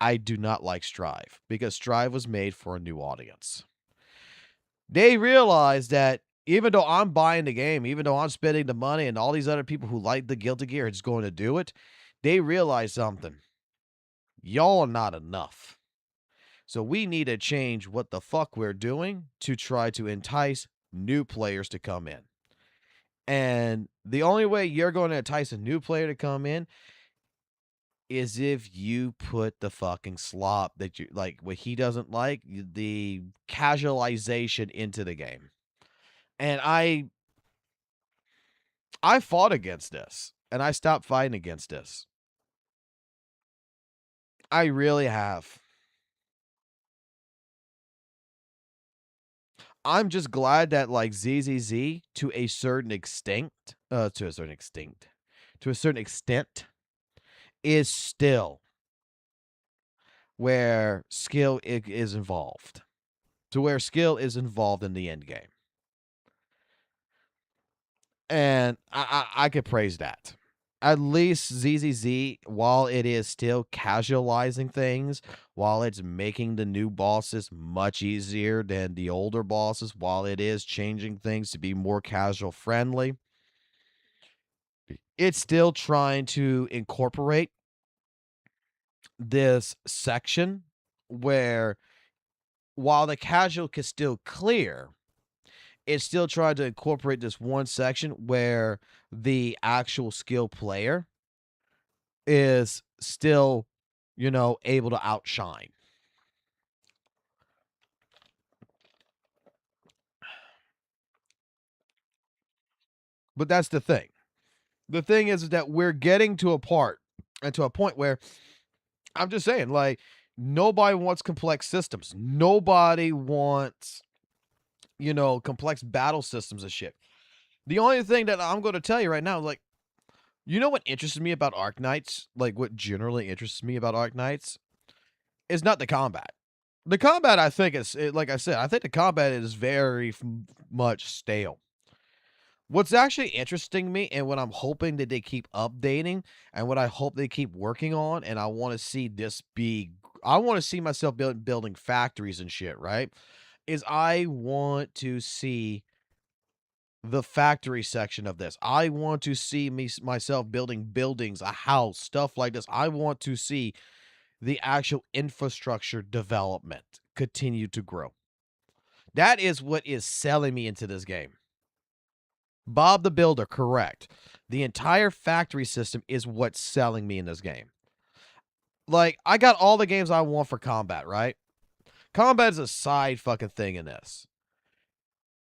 I do not like Strive because Strive was made for a new audience. They realized that even though I'm buying the game, even though I'm spending the money and all these other people who like the Guilty Gear is going to do it, they realize something. Y'all are not enough. So we need to change what the fuck we're doing to try to entice new players to come in. And the only way you're going to entice a new player to come in is if you put the fucking slop that you like, what he doesn't like, the casualization into the game. And I fought against this, and I stopped fighting against this. I really have. I'm just glad that like ZZZ to a certain extent is still where skill is involved. To where skill is involved in the end game. And I could praise that. At least ZZZ, while it is still casualizing things, while it's making the new bosses much easier than the older bosses, while it is changing things to be more casual friendly, it's still trying to incorporate this section where while the casual can still clear, it's still trying to incorporate this one section where the actual skill player is still, able to outshine. But that's the thing. The thing is that we're getting to a point where I'm just saying, like, nobody wants complex systems. Nobody wants, complex battle systems and shit. The only thing that I'm going to tell you right now, like, what interests me about Arknights? Like, what generally interests me about Arknights is not the combat. The combat, I think, like I said, I think the combat is very much stale. What's actually interesting me and what I'm hoping that they keep updating and what I hope they keep working on, and I want to see I want to see myself building factories and shit, right? Is I want to see the factory section of this. I want to see myself building buildings, a house, stuff like this. I want to see the actual infrastructure development continue to grow. That is what is selling me into this game. Bob the Builder, correct. The entire factory system is what's selling me in this game. Like, I got all the games I want for combat, right? Combat is a side fucking thing in this.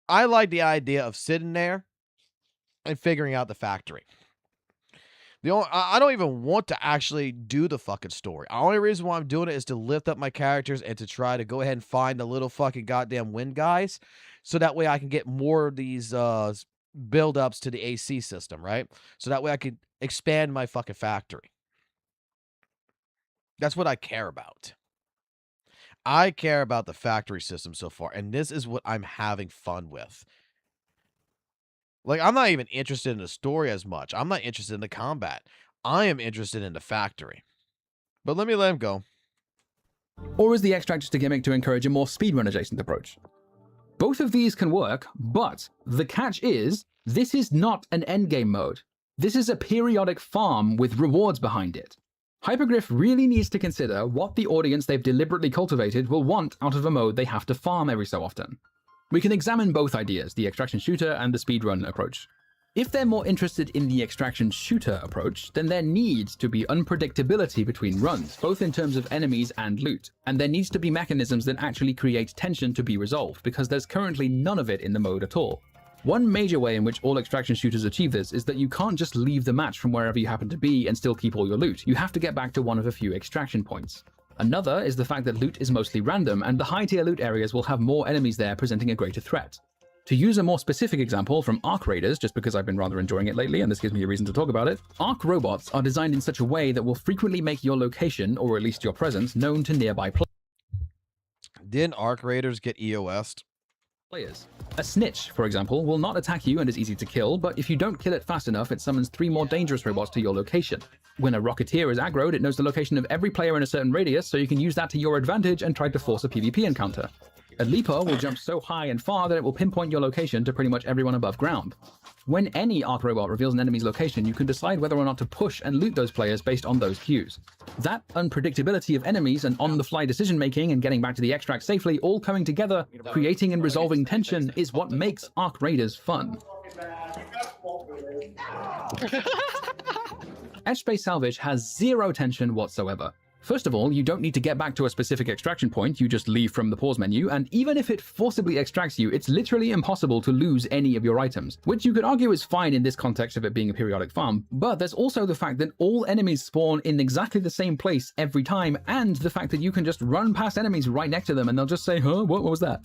I like the idea of sitting there and figuring out the factory. I don't even want to actually do the fucking story. The only reason why I'm doing it is to lift up my characters and to try to go ahead and find the little fucking goddamn wind guys, so that way I can get more of these build-ups to the AC system, right? So that way I could expand my fucking factory. That's what I care about. I care about the factory system so far, and this is what I'm having fun with. Like, I'm not even interested in the story as much. I'm not interested in the combat. I am interested in the factory. But let me let him go. Or is the extract just a gimmick to encourage a more speedrun adjacent approach? Both of these can work, but the catch is, this is not an endgame mode. This is a periodic farm with rewards behind it. Hypergriff really needs to consider what the audience they've deliberately cultivated will want out of a mode they have to farm every so often. We can examine both ideas, the extraction shooter and the speedrun approach. If they're more interested in the extraction shooter approach, then there needs to be unpredictability between runs, both in terms of enemies and loot, and there needs to be mechanisms that actually create tension to be resolved, because there's currently none of it in the mode at all. One major way in which all extraction shooters achieve this is that you can't just leave the match from wherever you happen to be and still keep all your loot. You have to get back to one of a few extraction points. Another is the fact that loot is mostly random, and the high-tier loot areas will have more enemies there presenting a greater threat. To use a more specific example from Arc Raiders, just because I've been rather enjoying it lately and this gives me a reason to talk about it, Arc robots are designed in such a way that will frequently make your location, or at least your presence, known to nearby players. Didn't Arc Raiders get EOS'd? A snitch, for example, will not attack you and is easy to kill, but if you don't kill it fast enough, it summons 3 more dangerous robots to your location. When a Rocketeer is aggroed, it knows the location of every player in a certain radius, so you can use that to your advantage and try to force a PvP encounter. A Leaper will jump so high and far that it will pinpoint your location to pretty much everyone above ground. When any Arc Robot reveals an enemy's location, you can decide whether or not to push and loot those players based on those cues. That unpredictability of enemies and on-the-fly decision-making and getting back to the extract safely all coming together, creating and resolving tension, is what makes Arc Raiders fun. Edge Space Salvage has zero tension whatsoever. First of all, you don't need to get back to a specific extraction point, you just leave from the pause menu, and even if it forcibly extracts you, it's literally impossible to lose any of your items, which you could argue is fine in this context of it being a periodic farm, but there's also the fact that all enemies spawn in exactly the same place every time, and the fact that you can just run past enemies right next to them and they'll just say, huh, what was that?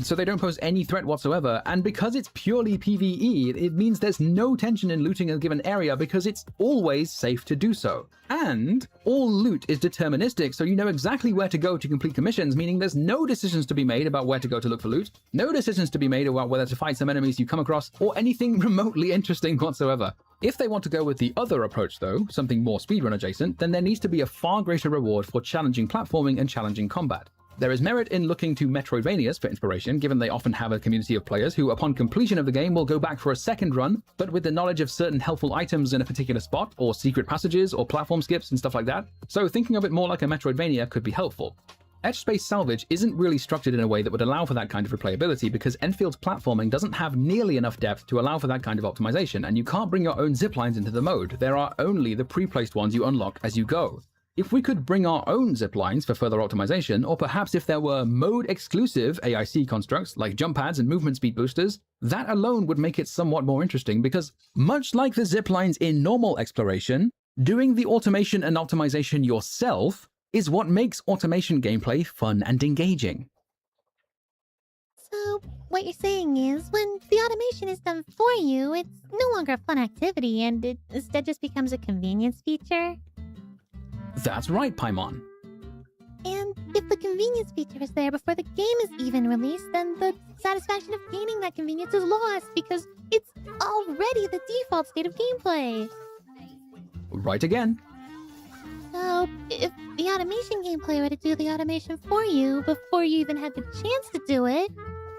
So they don't pose any threat whatsoever, and because it's purely PvE, it means there's no tension in looting a given area because it's always safe to do so. And all loot is deterministic, so you know exactly where to go to complete commissions, meaning there's no decisions to be made about where to go to look for loot, no decisions to be made about whether to fight some enemies you come across, or anything remotely interesting whatsoever. If they want to go with the other approach though, something more speedrun adjacent, then there needs to be a far greater reward for challenging platforming and challenging combat. There is merit in looking to Metroidvanias for inspiration, given they often have a community of players who, upon completion of the game, will go back for a second run, but with the knowledge of certain helpful items in a particular spot, or secret passages, or platform skips and stuff like that. So thinking of it more like a Metroidvania could be helpful. Edge Space Salvage isn't really structured in a way that would allow for that kind of replayability because Enfield's platforming doesn't have nearly enough depth to allow for that kind of optimization, and you can't bring your own ziplines into the mode. There are only the pre-placed ones you unlock as you go. If we could bring our own ziplines for further optimization, or perhaps if there were mode-exclusive AIC constructs like jump pads and movement speed boosters, that alone would make it somewhat more interesting because, much like the ziplines in normal exploration, doing the automation and optimization yourself is what makes automation gameplay fun and engaging. So, what you're saying is, when the automation is done for you, it's no longer a fun activity and it instead just becomes a convenience feature? That's right, Paimon. And if the convenience feature is there before the game is even released, then the satisfaction of gaining that convenience is lost because it's already the default state of gameplay. Right again. So, if the automation gameplay were to do the automation for you before you even had the chance to do it,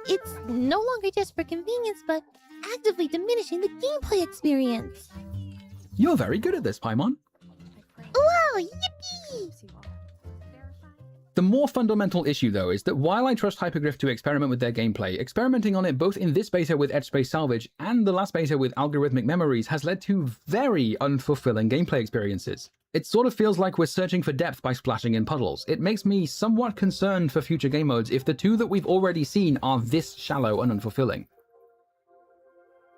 it's no longer just for convenience, but actively diminishing the gameplay experience. You're very good at this, Paimon. Wow, yippee! The more fundamental issue, though, is that while I trust Hypergriff to experiment with their gameplay, experimenting on it both in this beta with Edge Space Salvage and the last beta with Algorithmic Memories has led to very unfulfilling gameplay experiences. It sort of feels like we're searching for depth by splashing in puddles. It makes me somewhat concerned for future game modes if the two that we've already seen are this shallow and unfulfilling.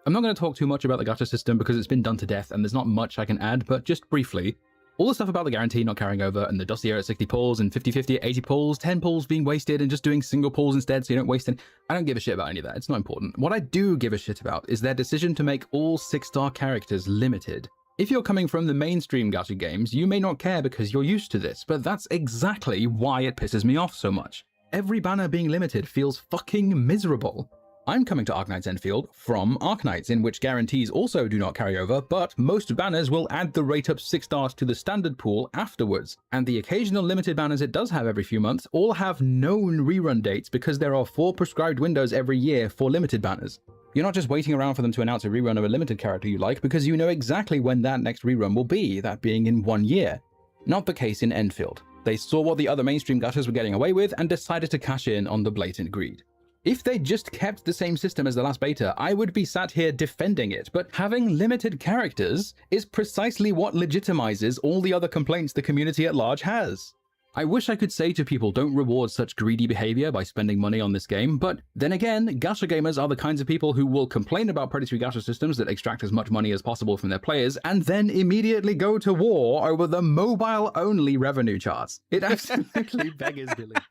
I'm not going to talk too much about the gacha system because it's been done to death and there's not much I can add, but just briefly, all the stuff about the guarantee not carrying over and the dossier at 60 pulls and 50-50 at 80 pulls, 10 pulls being wasted and just doing single pulls instead so you don't waste any. I don't give a shit about any of that. It's not important. What I do give a shit about is their decision to make all 6-star characters limited. If you're coming from the mainstream gacha games, you may not care because you're used to this, but that's exactly why it pisses me off so much. Every banner being limited feels fucking miserable. I'm coming to Arknight's Enfield from Arknights, in which guarantees also do not carry over, but most banners will add the rate up 6 stars to the standard pool afterwards. And the occasional limited banners it does have every few months all have known rerun dates because there are 4 prescribed windows every year for limited banners. You're not just waiting around for them to announce a rerun of a limited character you like because you know exactly when that next rerun will be, that being in 1 year. Not the case in Enfield. They saw what the other mainstream gachas were getting away with and decided to cash in on the blatant greed. If they just kept the same system as the last beta, I would be sat here defending it, but having limited characters is precisely what legitimizes all the other complaints the community at large has. I wish I could say to people don't reward such greedy behavior by spending money on this game, but then again, gacha gamers are the kinds of people who will complain about predatory gacha systems that extract as much money as possible from their players and then immediately go to war over the mobile-only revenue charts. It absolutely beggars belief.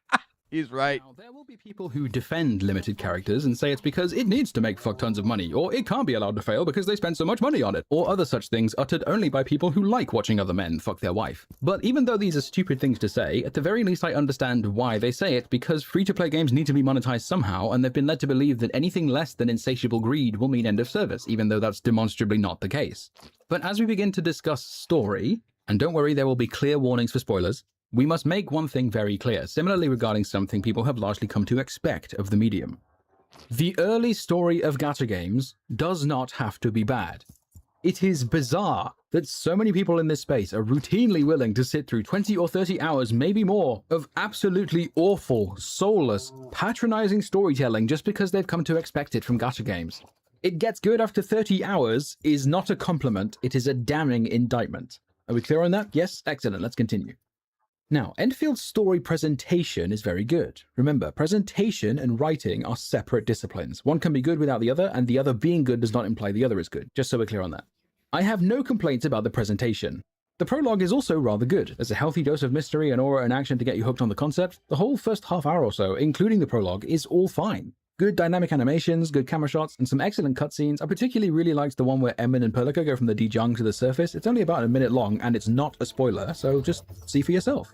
He's right. Now, there will be people who defend limited characters and say it's because it needs to make fuck tons of money, or it can't be allowed to fail because they spend so much money on it, or other such things uttered only by people who like watching other men fuck their wife. But even though these are stupid things to say, at the very least I understand why they say it, because free-to-play games need to be monetized somehow, and they've been led to believe that anything less than insatiable greed will mean end of service, even though that's demonstrably not the case. But as we begin to discuss story, and don't worry, there will be clear warnings for spoilers, we must make one thing very clear, similarly regarding something people have largely come to expect of the medium. The early story of gacha games does not have to be bad. It is bizarre that so many people in this space are routinely willing to sit through 20 or 30 hours, maybe more, of absolutely awful, soulless, patronizing storytelling just because they've come to expect it from gacha games. It gets good after 30 hours is not a compliment, it is a damning indictment. Are we clear on that? Yes? Excellent, let's continue. Now, Enfield's story presentation is very good. Remember, presentation and writing are separate disciplines. One can be good without the other, and the other being good does not imply the other is good, just so we're clear on that. I have no complaints about the presentation. The prologue is also rather good. There's a healthy dose of mystery and aura and action to get you hooked on the concept. The whole first half hour or so, including the prologue, is all fine. Good dynamic animations, good camera shots, and some excellent cutscenes. I particularly really liked the one where Emin and Perlica go from the Dijang to the surface. It's only about a minute long, and it's not a spoiler, so just see for yourself.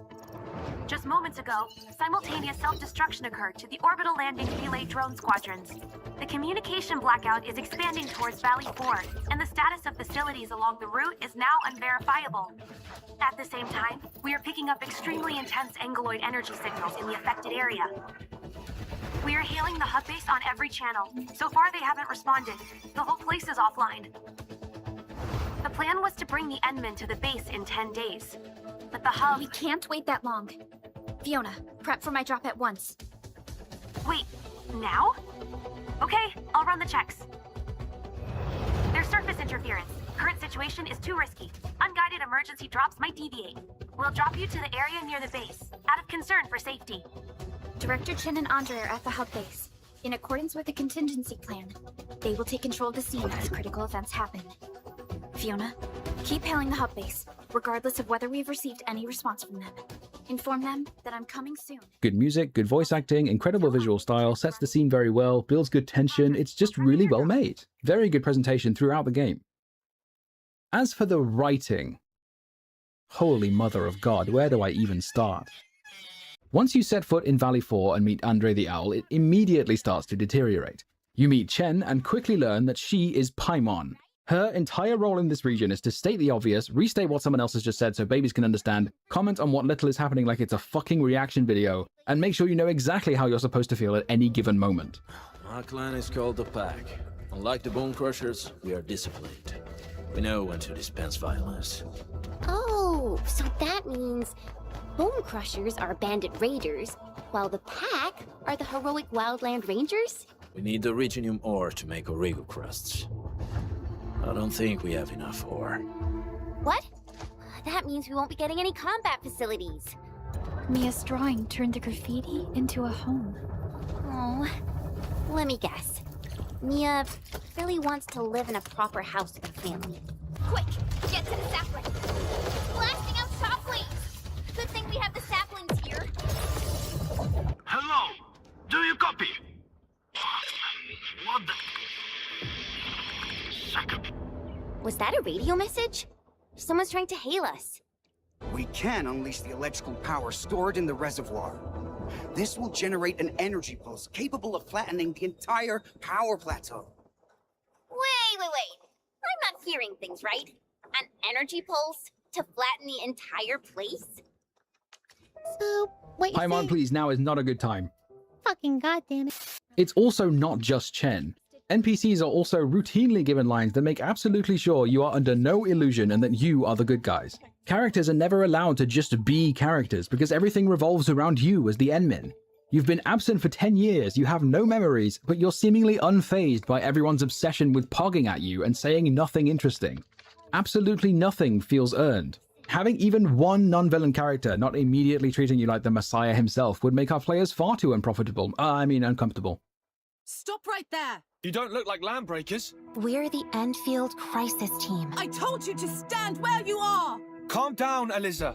Just moments ago, simultaneous self-destruction occurred to the orbital landing relay drone squadrons. The communication blackout is expanding towards Valley 4, and the status of facilities along the route is now unverifiable. At the same time, we are picking up extremely intense angeloid energy signals in the affected area. We are hailing the hub base on every channel. So far, they haven't responded. The whole place is offline. The plan was to bring the Enman to the base in 10 days. But the hub... We can't wait that long. Fiona, prep for my drop at once. Wait, now? Okay, I'll run the checks. There's surface interference. Current situation is too risky. Unguided emergency drops might deviate. We'll drop you to the area near the base, out of concern for safety. Director Chen and Andre are at the hub base. In accordance with the contingency plan, they will take control of the scene as critical events happen. Fiona, keep hailing the hub base, regardless of whether we've received any response from them. Inform them that I'm coming soon. Good music, good voice acting, incredible visual style, sets the scene very well, builds good tension, it's just really well made. Very good presentation throughout the game. As for the writing, holy mother of God, where do I even start? Once you set foot in Valley 4 and meet Andre the Owl, it immediately starts to deteriorate. You meet Chen and quickly learn that she is Paimon. Her entire role in this region is to state the obvious, restate what someone else has just said so babies can understand, comment on what little is happening like it's a fucking reaction video, and make sure you know exactly how you're supposed to feel at any given moment. Our clan is called the Pack. Unlike the Bone Crushers, we are disciplined. We know when to dispense violence. Oh, so that means Bone Crushers are bandit raiders, while the pack are the heroic wildland rangers? We need the Reginium ore to make Origo crusts. I don't think we have enough ore. What? That means we won't be getting any combat facilities. Mia's drawing turned the graffiti into a home. Oh, let me guess. Mia really wants to live in a proper house with her family. Quick, get to the sapling. It's blasting out saplings. Good thing we have the saplings here. Hello? Do you copy? What the... Was that a radio message? Someone's trying to hail us. We can unleash the electrical power stored in the reservoir. This will generate an energy pulse capable of flattening the entire power plateau. Wait. I'm not hearing things right. An energy pulse to flatten the entire place? So, what you Paimon, say? please, now is not a good time. Fucking goddamn it. It's also not just Chen. NPCs are also routinely given lines that make absolutely sure you are under no illusion and that you are the good guys. Characters are never allowed to just be characters because everything revolves around you as the N-Min. You've been absent for 10 years, you have no memories, but you're seemingly unfazed by everyone's obsession with pogging at you and saying nothing interesting. Absolutely nothing feels earned. Having even one non-villain character not immediately treating you like the Messiah himself would make our players far too uncomfortable. Stop right there! You don't look like Landbreakers. We're the Enfield Crisis Team. I told you to stand where you are! Calm down, Eliza.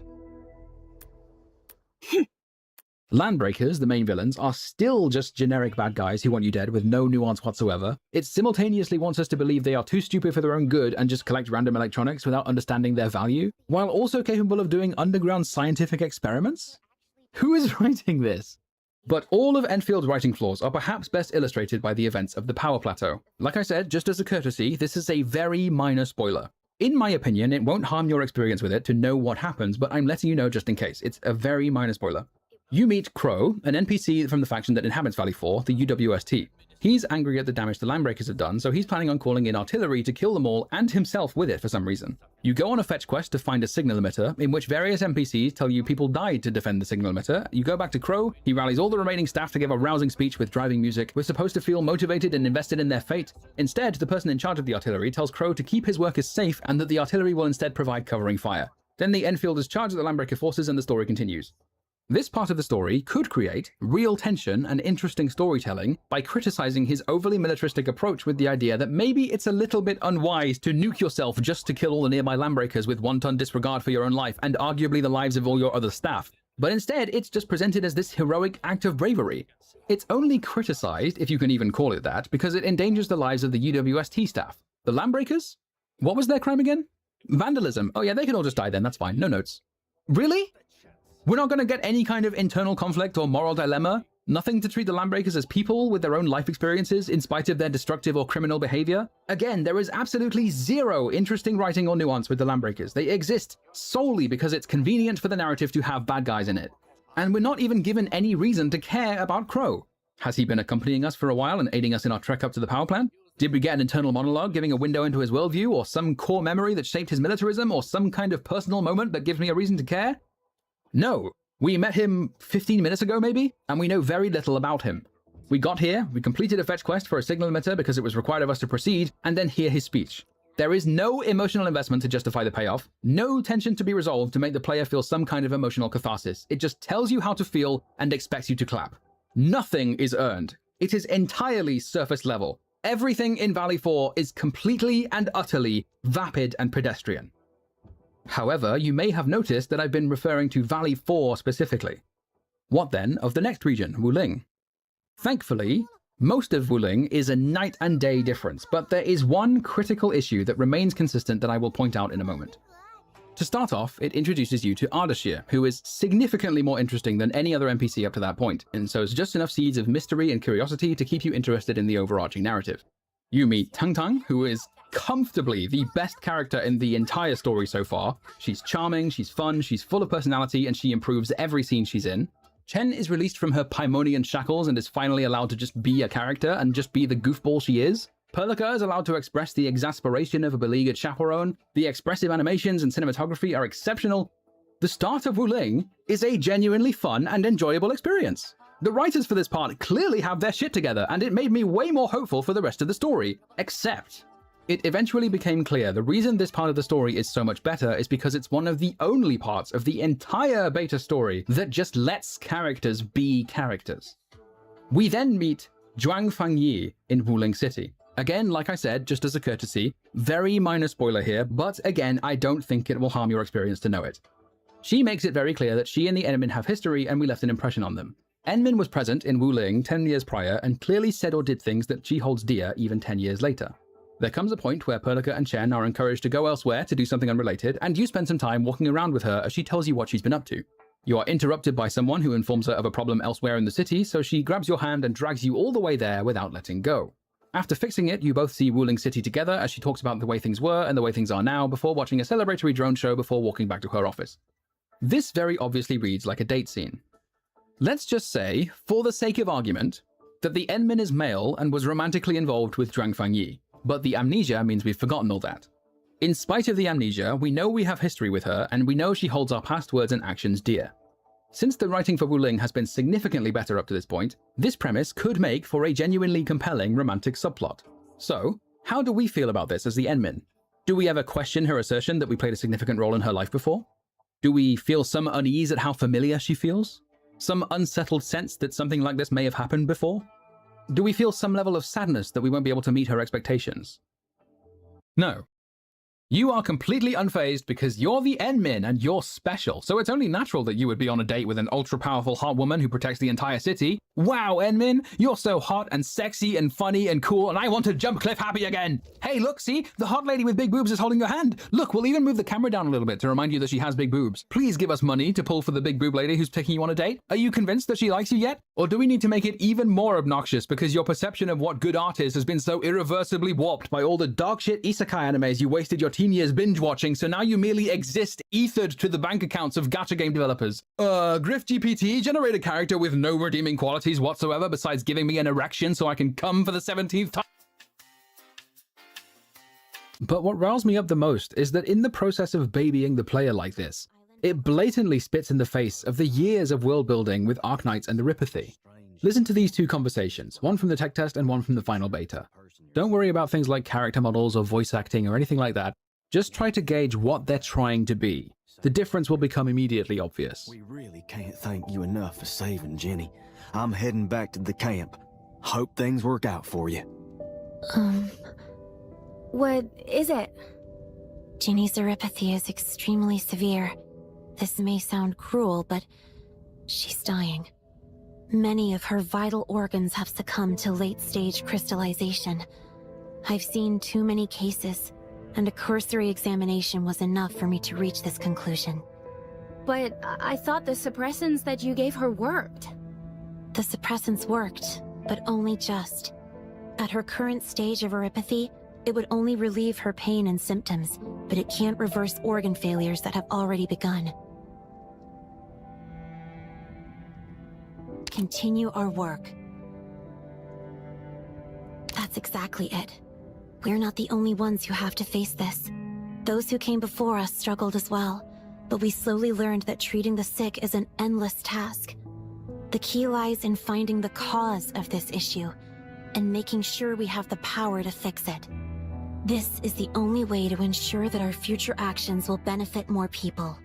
Landbreakers, the main villains, are still just generic bad guys who want you dead with no nuance whatsoever. It simultaneously wants us to believe they are too stupid for their own good and just collect random electronics without understanding their value, while also capable of doing underground scientific experiments? Who is writing this? But all of Enfield's writing flaws are perhaps best illustrated by the events of the Power Plateau. Like I said, just as a courtesy, this is a very minor spoiler. In my opinion, it won't harm your experience with it to know what happens, but I'm letting you know just in case. It's a very minor spoiler. You meet Crow, an NPC from the faction that inhabits Valley 4, the UWST. He's angry at the damage the Landbreakers have done, so he's planning on calling in artillery to kill them all and himself with it for some reason. You go on a fetch quest to find a signal emitter, in which various NPCs tell you people died to defend the signal emitter. You go back to Crow, he rallies all the remaining staff to give a rousing speech with driving music. We're supposed to feel motivated and invested in their fate. Instead, the person in charge of the artillery tells Crow to keep his workers safe and that the artillery will instead provide covering fire. Then the Enfielders charge the Landbreaker forces and the story continues. This part of the story could create real tension and interesting storytelling by criticizing his overly militaristic approach with the idea that maybe it's a little bit unwise to nuke yourself just to kill all the nearby Landbreakers with wanton disregard for your own life and arguably the lives of all your other staff. But instead, it's just presented as this heroic act of bravery. It's only criticized, if you can even call it that, because it endangers the lives of the UWST staff. The Landbreakers? What was their crime again? Vandalism. Oh yeah, they can all just die then, that's fine, no notes. Really? We're not going to get any kind of internal conflict or moral dilemma? Nothing to treat the Landbreakers as people with their own life experiences in spite of their destructive or criminal behavior? Again, there is absolutely zero interesting writing or nuance with the Landbreakers. They exist solely because it's convenient for the narrative to have bad guys in it. And we're not even given any reason to care about Crow. Has he been accompanying us for a while and aiding us in our trek up to the power plant? Did we get an internal monologue giving a window into his worldview, or some core memory that shaped his militarism, or some kind of personal moment that gives me a reason to care? No, we met him 15 minutes ago maybe, and we know very little about him. We got here, we completed a fetch quest for a signal emitter because it was required of us to proceed, and then hear his speech. There is no emotional investment to justify the payoff, no tension to be resolved to make the player feel some kind of emotional catharsis. It just tells you how to feel and expects you to clap. Nothing is earned. It is entirely surface level. Everything in Valley 4 is completely and utterly vapid and pedestrian. However, you may have noticed that I've been referring to Valley 4 specifically. What then of the next region, Wuling? Thankfully, most of Wuling is a night and day difference, but there is one critical issue that remains consistent that I will point out in a moment. To start off, it introduces you to Ardashir, who is significantly more interesting than any other NPC up to that point, and sows just enough seeds of mystery and curiosity to keep you interested in the overarching narrative. You meet Tang Tang, who is comfortably the best character in the entire story so far. She's charming, she's fun, she's full of personality, and she improves every scene she's in. Chen is released from her Paimonian shackles and is finally allowed to just be a character and just be the goofball she is. Perlica is allowed to express the exasperation of a beleaguered chaperone. The expressive animations and cinematography are exceptional. The start of Wuling is a genuinely fun and enjoyable experience. The writers for this part clearly have their shit together, and it made me way more hopeful for the rest of the story. Except, it eventually became clear the reason this part of the story is so much better is because it's one of the only parts of the entire beta story that just lets characters be characters. We then meet Zhuang Fangyi in Wuling City. Again, like I said, just as a courtesy, very minor spoiler here, but again, I don't think it will harm your experience to know it. She makes it very clear that she and the Enmin have history and we left an impression on them. Enmin was present in Wuling 10 years prior and clearly said or did things that she holds dear even 10 years later. There comes a point where Perlica and Chen are encouraged to go elsewhere to do something unrelated, and you spend some time walking around with her as she tells you what she's been up to. You are interrupted by someone who informs her of a problem elsewhere in the city, so she grabs your hand and drags you all the way there without letting go. After fixing it, you both see Wuling City together as she talks about the way things were and the way things are now before watching a celebratory drone show before walking back to her office. This very obviously reads like a date scene. Let's just say, for the sake of argument, that the Enmin is male and was romantically involved with Zhuang Fangyi, but the amnesia means we've forgotten all that. In spite of the amnesia, we know we have history with her, and we know she holds our past words and actions dear. Since the writing for Wuling has been significantly better up to this point, this premise could make for a genuinely compelling romantic subplot. So, how do we feel about this as the Enmin? Do we ever question her assertion that we played a significant role in her life before? Do we feel some unease at how familiar she feels? Some unsettled sense that something like this may have happened before? Do we feel some level of sadness that we won't be able to meet her expectations? No. You are completely unfazed because you're the Enmin and you're special, so it's only natural that you would be on a date with an ultra-powerful hot woman who protects the entire city. Wow, Enmin, you're so hot and sexy and funny and cool, and I want to jump cliff happy again. Hey, look, see? The hot lady with big boobs is holding your hand. Look, we'll even move the camera down a little bit to remind you that she has big boobs. Please give us money to pull for the big boob lady who's taking you on a date. Are you convinced that she likes you yet? Or do we need to make it even more obnoxious because your perception of what good art is has been so irreversibly warped by all the dog shit isekai animes you wasted your teen years binge watching, so now you merely exist ethered to the bank accounts of gacha game developers? Griff GPT, generate a character with no redeeming qualities whatsoever besides giving me an erection so I can come for the 17th time. But what riles me up the most is that in the process of babying the player like this, it blatantly spits in the face of the years of world building with Arknights and Eripathy. Listen to these two conversations, one from the tech test and one from the final beta. Don't worry about things like character models or voice acting or anything like that. Just try to gauge what they're trying to be. The difference will become immediately obvious. We really can't thank you enough for saving Jenny. I'm heading back to the camp. Hope things work out for you. What is it? Ginny's neuropathy is extremely severe. This may sound cruel, but she's dying. Many of her vital organs have succumbed to late-stage crystallization. I've seen too many cases, and a cursory examination was enough for me to reach this conclusion. But I thought the suppressants that you gave her worked. The suppressants worked, but only just. At her current stage of neuropathy, it would only relieve her pain and symptoms, but it can't reverse organ failures that have already begun. Continue our work. That's exactly it. We're not the only ones who have to face this. Those who came before us struggled as well, but we slowly learned that treating the sick is an endless task. The key lies in finding the cause of this issue, and making sure we have the power to fix it. This is the only way to ensure that our future actions will benefit more people.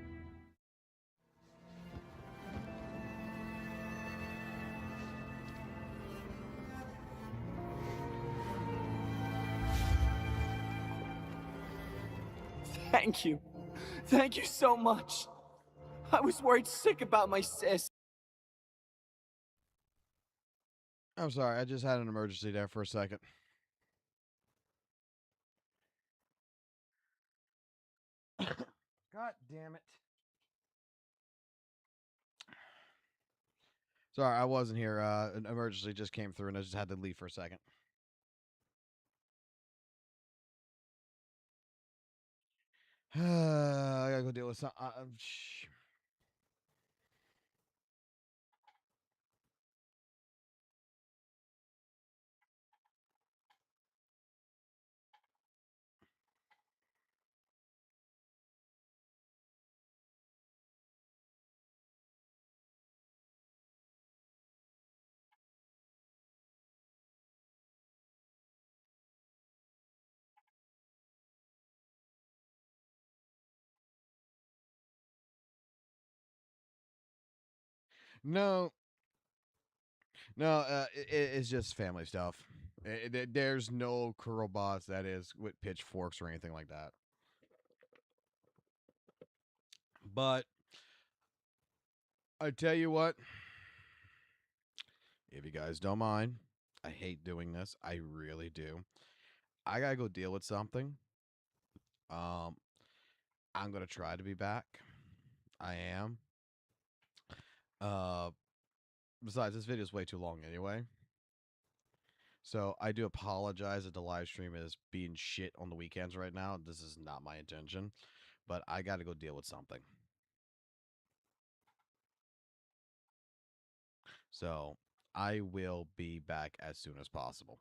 Thank you. Thank you so much. I was worried sick about my sis. I'm sorry, I just had an emergency there for a second. God damn it. Sorry, I wasn't here. An emergency just came through and I just had to leave for a second. I gotta go deal with some. No, it's just family stuff. There's no Kuroverse that is with pitchforks or anything like that. But I tell you what, if you guys don't mind, I hate doing this. I really do. I gotta go deal with something. I'm gonna try to be back. I am. Besides, this video is way too long anyway. So I do apologize that the live stream is being shit on the weekends right now. This is not my intention, but I got to go deal with something. So I will be back as soon as possible.